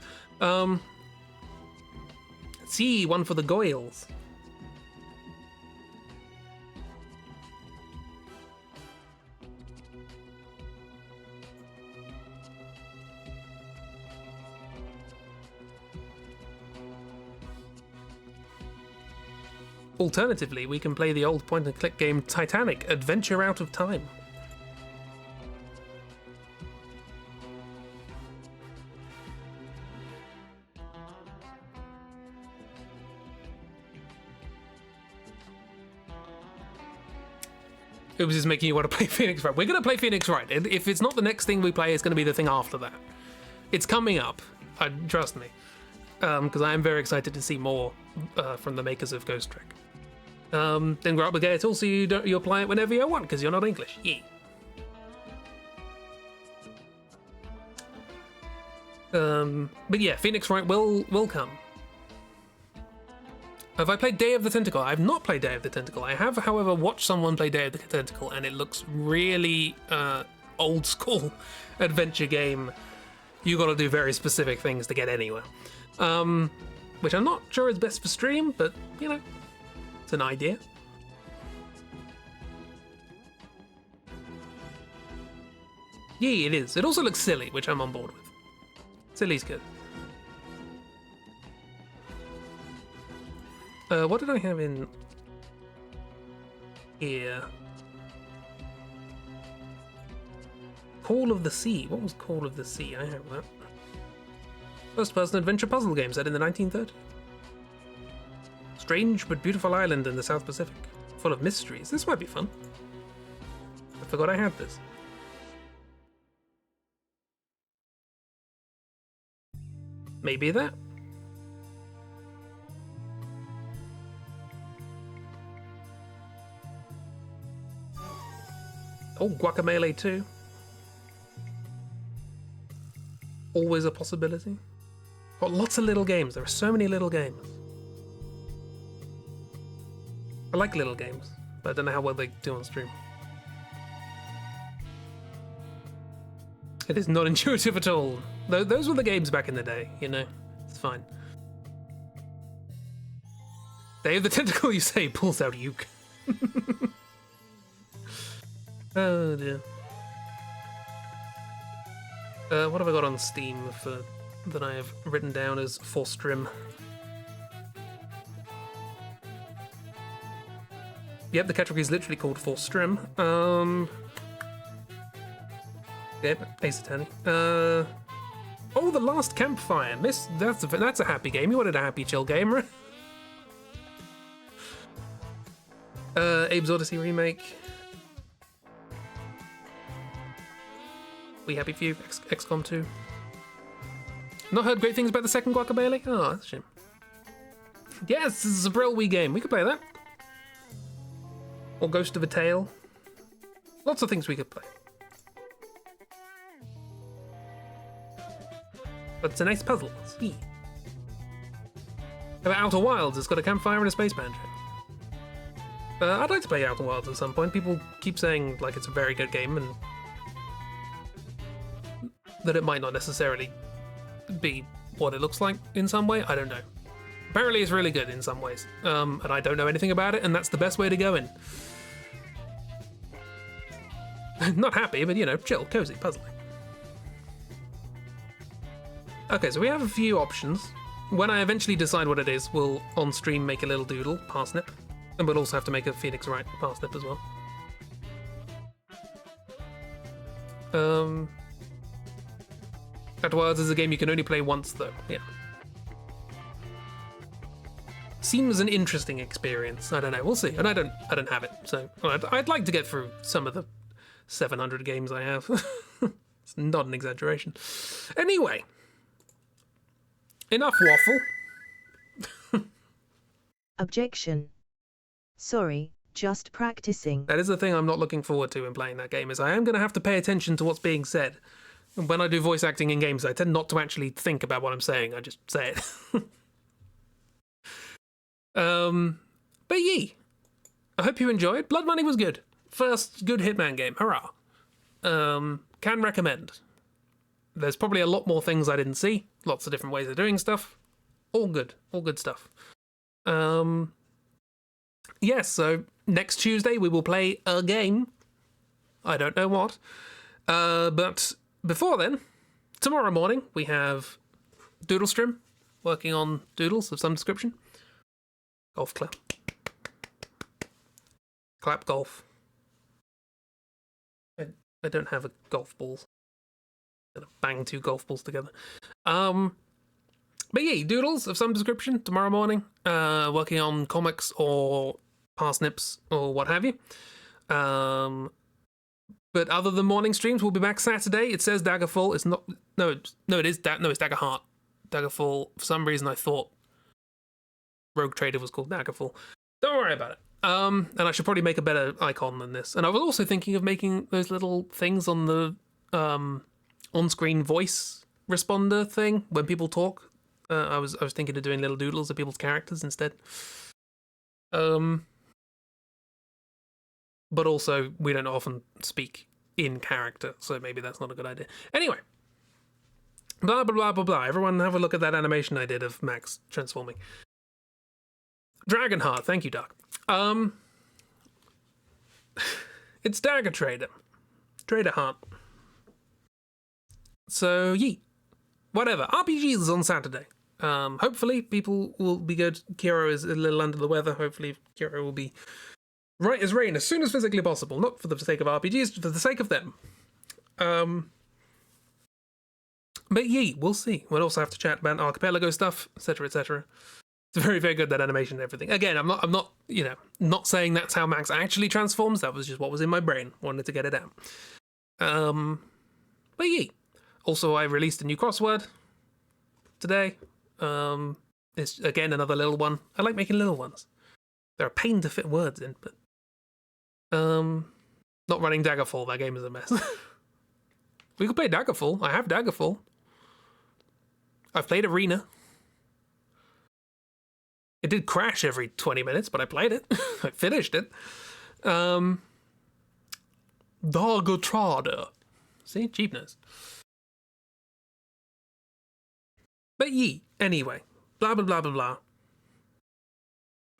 See, one for the Goyles. Alternatively, we can play the old point-and-click game Titanic: Adventure Out of Time. Oops is making you want to play Phoenix Wright. We're going to play Phoenix Wright. If it's not the next thing we play, it's going to be the thing after that. It's coming up, trust me, because I am very excited to see more from the makers of Ghost Trick. Then grow up with Gay at all, so you apply it whenever you want, because you're not English. Yeah. But yeah, Phoenix Wright will come. Have I played Day of the Tentacle? I have not played Day of the Tentacle. I have, however, watched someone play Day of the Tentacle, and it looks really old school adventure game. You got to do very specific things to get anywhere. Which I'm not sure is best for stream, but you know, it's an idea. Yeah, it is. It also looks silly, which I'm on board with. Silly's good. What did I have in here? Call of the Sea. What was Call of the Sea? I have that. First-person adventure puzzle game set in the 1930s. Strange but beautiful island in the South Pacific, full of mysteries. This might be fun. I forgot I had this. Maybe that. Oh, Guacamelee 2. Always a possibility. Got lots of little games. There are so many little games. I like little games, but I don't know how well they do on stream. It is not intuitive at all. Those were the games back in the day, you know. It's fine. Day of the Tentacle, you say, pulls out Uke. Oh dear. What have I got on Steam that I have written down as for stream? Yep, the category is literally called for stream. Yep, Ace Attorney. Oh, The Last Campfire. That's a happy game. You wanted a happy, chill game, right? Abe's Odyssey remake. We happy for you, XCOM 2. Not heard great things about the second Guacamelee? Oh, that's a shame. Yes, this is a Brill Wii game. We could play that. Or Ghost of a Tale. Lots of things we could play. But it's a nice puzzle. Sweet. How about Outer Wilds? It's got a campfire and a space banjo. I'd like to play Outer Wilds at some point. People keep saying like it's a very good game and that it might not necessarily be what it looks like in some way. I don't know. Apparently it's really good in some ways. And I don't know anything about it, and that's the best way to go in. Not happy, but you know, chill, cozy, puzzling. Okay, so we have a few options. When I eventually decide what it is, we'll on stream make a little doodle, parsnip. And we'll also have to make a Phoenix Wright parsnip as well. Outer Wilds is a game you can only play once, though. Yeah. Seems an interesting experience. I don't know. We'll see. And I don't have it, so I'd like to get through some of the 700 games I have. It's not an exaggeration. Anyway, enough waffle. Objection. Sorry, just practicing. That is the thing I'm not looking forward to in playing that game, is I am going to have to pay attention to what's being said. And when I do voice acting in games, I tend not to actually think about what I'm saying. I just say it. But yee. I hope you enjoyed. Blood Money was good. First good Hitman game. Hurrah. Can recommend. There's probably a lot more things I didn't see. Lots of different ways of doing stuff. All good. All good stuff. Yes, so next Tuesday we will play a game. I don't know what. But before then, tomorrow morning we have Doodlestream working on doodles of some description. Golf clap. Clap golf. I don't have a golf ball. I'm gonna bang 2 golf balls together. But yeah, doodles of some description tomorrow morning. Working on comics or parsnips or what have you. But other than morning streams, we'll be back Saturday. It says Daggerfall. It's not. It's Daggerheart. Daggerfall. For some reason, I thought Rogue Trader was called Daggerfall. Don't worry about it. And I should probably make a better icon than this. And I was also thinking of making those little things on the on-screen voice responder thing when people talk. I was thinking of doing little doodles of people's characters instead. But also, we don't often speak in character, so maybe that's not a good idea. Anyway. Blah, blah, blah, blah, blah. Everyone have a look at that animation I did of Max transforming. Dragonheart, thank you, Doc. It's Dagger Trader. Trader Heart. So, yeet. Whatever. RPGs is on Saturday. Hopefully, people will be good. Kiro is a little under the weather. Hopefully, Kiro will be right as rain as soon as physically possible. Not for the sake of RPGs, for the sake of them. But yee, we'll see. We'll also have to chat about archipelago stuff, etc., etc. It's very, very good, that animation and everything. Again, I'm not, not saying that's how Max actually transforms. That was just what was in my brain. Wanted to get it out. But yee. Also, I released a new crossword today. It's, again, another little one. I like making little ones. They're a pain to fit words in, but... not running Daggerfall. That game is a mess. We could play Daggerfall. I have Daggerfall. I've played Arena. It did crash every 20 minutes, but I played it. I finished it. Daggertrader. See? Cheapness. But yee. Anyway. Blah, blah, blah, blah, blah.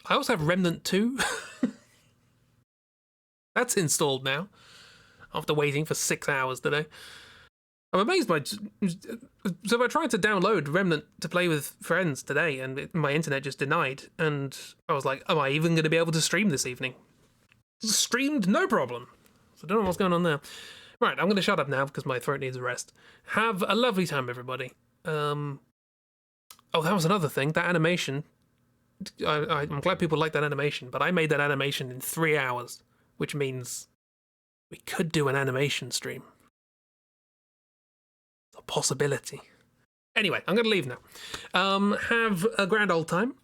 I also have Remnant 2. That's installed now. After waiting for 6 hours today. I'm amazed by... So I tried to download Remnant to play with friends today, and my internet just denied. And I was like, am I even going to be able to stream this evening? Streamed, no problem. So I don't know what's going on there. Right, I'm going to shut up now because my throat needs a rest. Have a lovely time, everybody. Oh, that was another thing. That animation... I'm glad people like that animation, but I made that animation in 3 hours, which means we could do an animation stream. A possibility. Anyway, I'm going to leave now. Have a grand old time.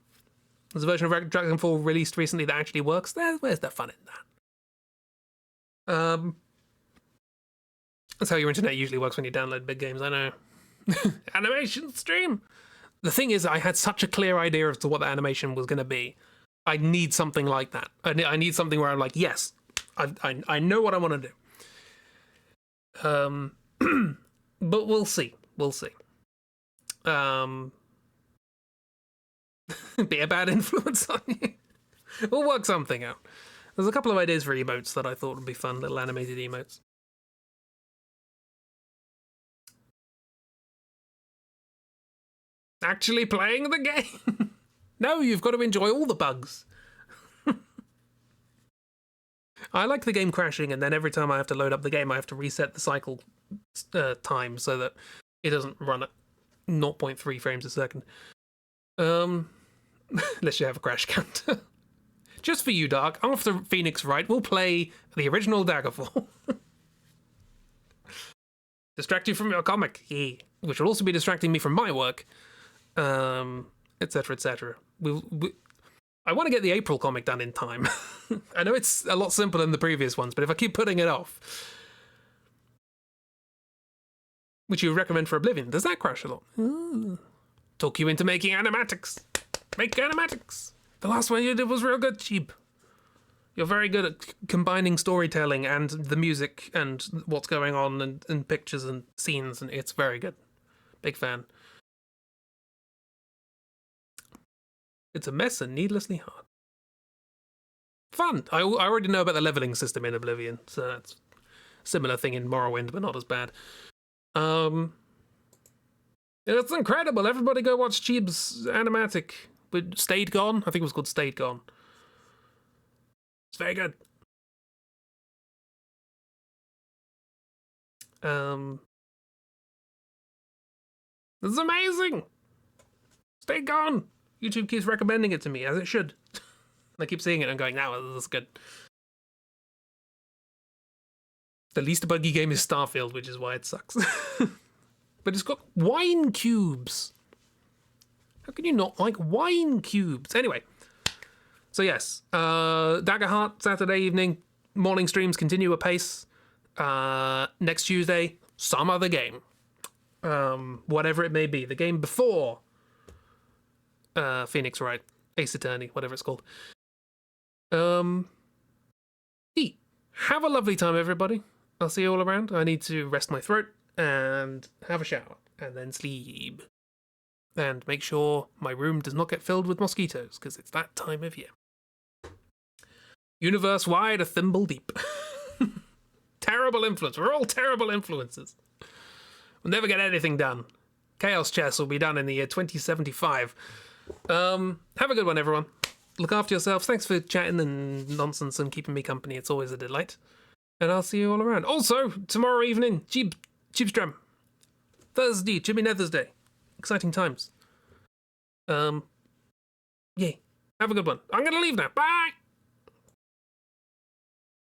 There's a version of Dragonfall released recently that actually works. Where's the fun in that? That's how your internet usually works when you download big games, I know. Animation stream! The thing is, I had such a clear idea as to what the animation was going to be. I need something like that. I need something where I'm like, yes, I know what I want to do. But we'll see. We'll see. Be a bad influence on you. We'll work something out. There's a couple of ideas for emotes that I thought would be fun, little animated emotes. Actually playing the game. No, you've got to enjoy all the bugs. I like the game crashing, and then every time I have to load up the game, I have to reset the cycle time so that it doesn't run at 0.3 frames a second. Unless you have a crash counter. Just for you, Dark, after Phoenix Wright, we'll play the original Daggerfall. Distract you from your comic, which will also be distracting me from my work. etc., etc. I want to get the April comic done in time. I know it's a lot simpler than the previous ones, but if I keep putting it off, which you recommend for Oblivion, does that crash a lot? Ooh. Talk you into making animatics. Make animatics. The last one you did was real good, cheap. You're very good at combining storytelling and the music and what's going on and pictures and scenes, and it's very good. Big fan. It's a mess and needlessly hard. Fun! I already know about the leveling system in Oblivion, so that's a similar thing in Morrowind, but not as bad. It's incredible. Everybody go watch Cheeb's animatic with Stayed Gone. I think it was called Stayed Gone. It's very good. This is amazing. Stayed Gone. YouTube keeps recommending it to me, as it should. I keep seeing it and going, "No, this is good." The least buggy game is Starfield, which is why it sucks. But it's got wine cubes. How can you not like wine cubes? Anyway, so yes, Daggerheart, Saturday evening, morning streams continue apace. Next Tuesday, some other game. Whatever it may be. The game before Phoenix Wright, Ace Attorney, whatever it's called. Have a lovely time, everybody. I'll see you all around. I need to rest my throat and have a shower and then sleep. And make sure my room does not get filled with mosquitoes, because it's that time of year. Universe-wide, a thimble deep. Terrible influence. We're all terrible influences. We'll never get anything done. Chaos Chess will be done in the year 2075. Have a good one, everyone. Look after yourselves. Thanks for chatting and nonsense and keeping me company. It's always a delight. And I'll see you all around. Also, tomorrow evening, Cheapstram. Thursday, Jimmy Nethers Day. Exciting times. Yay. Have a good one. I'm going to leave now. Bye!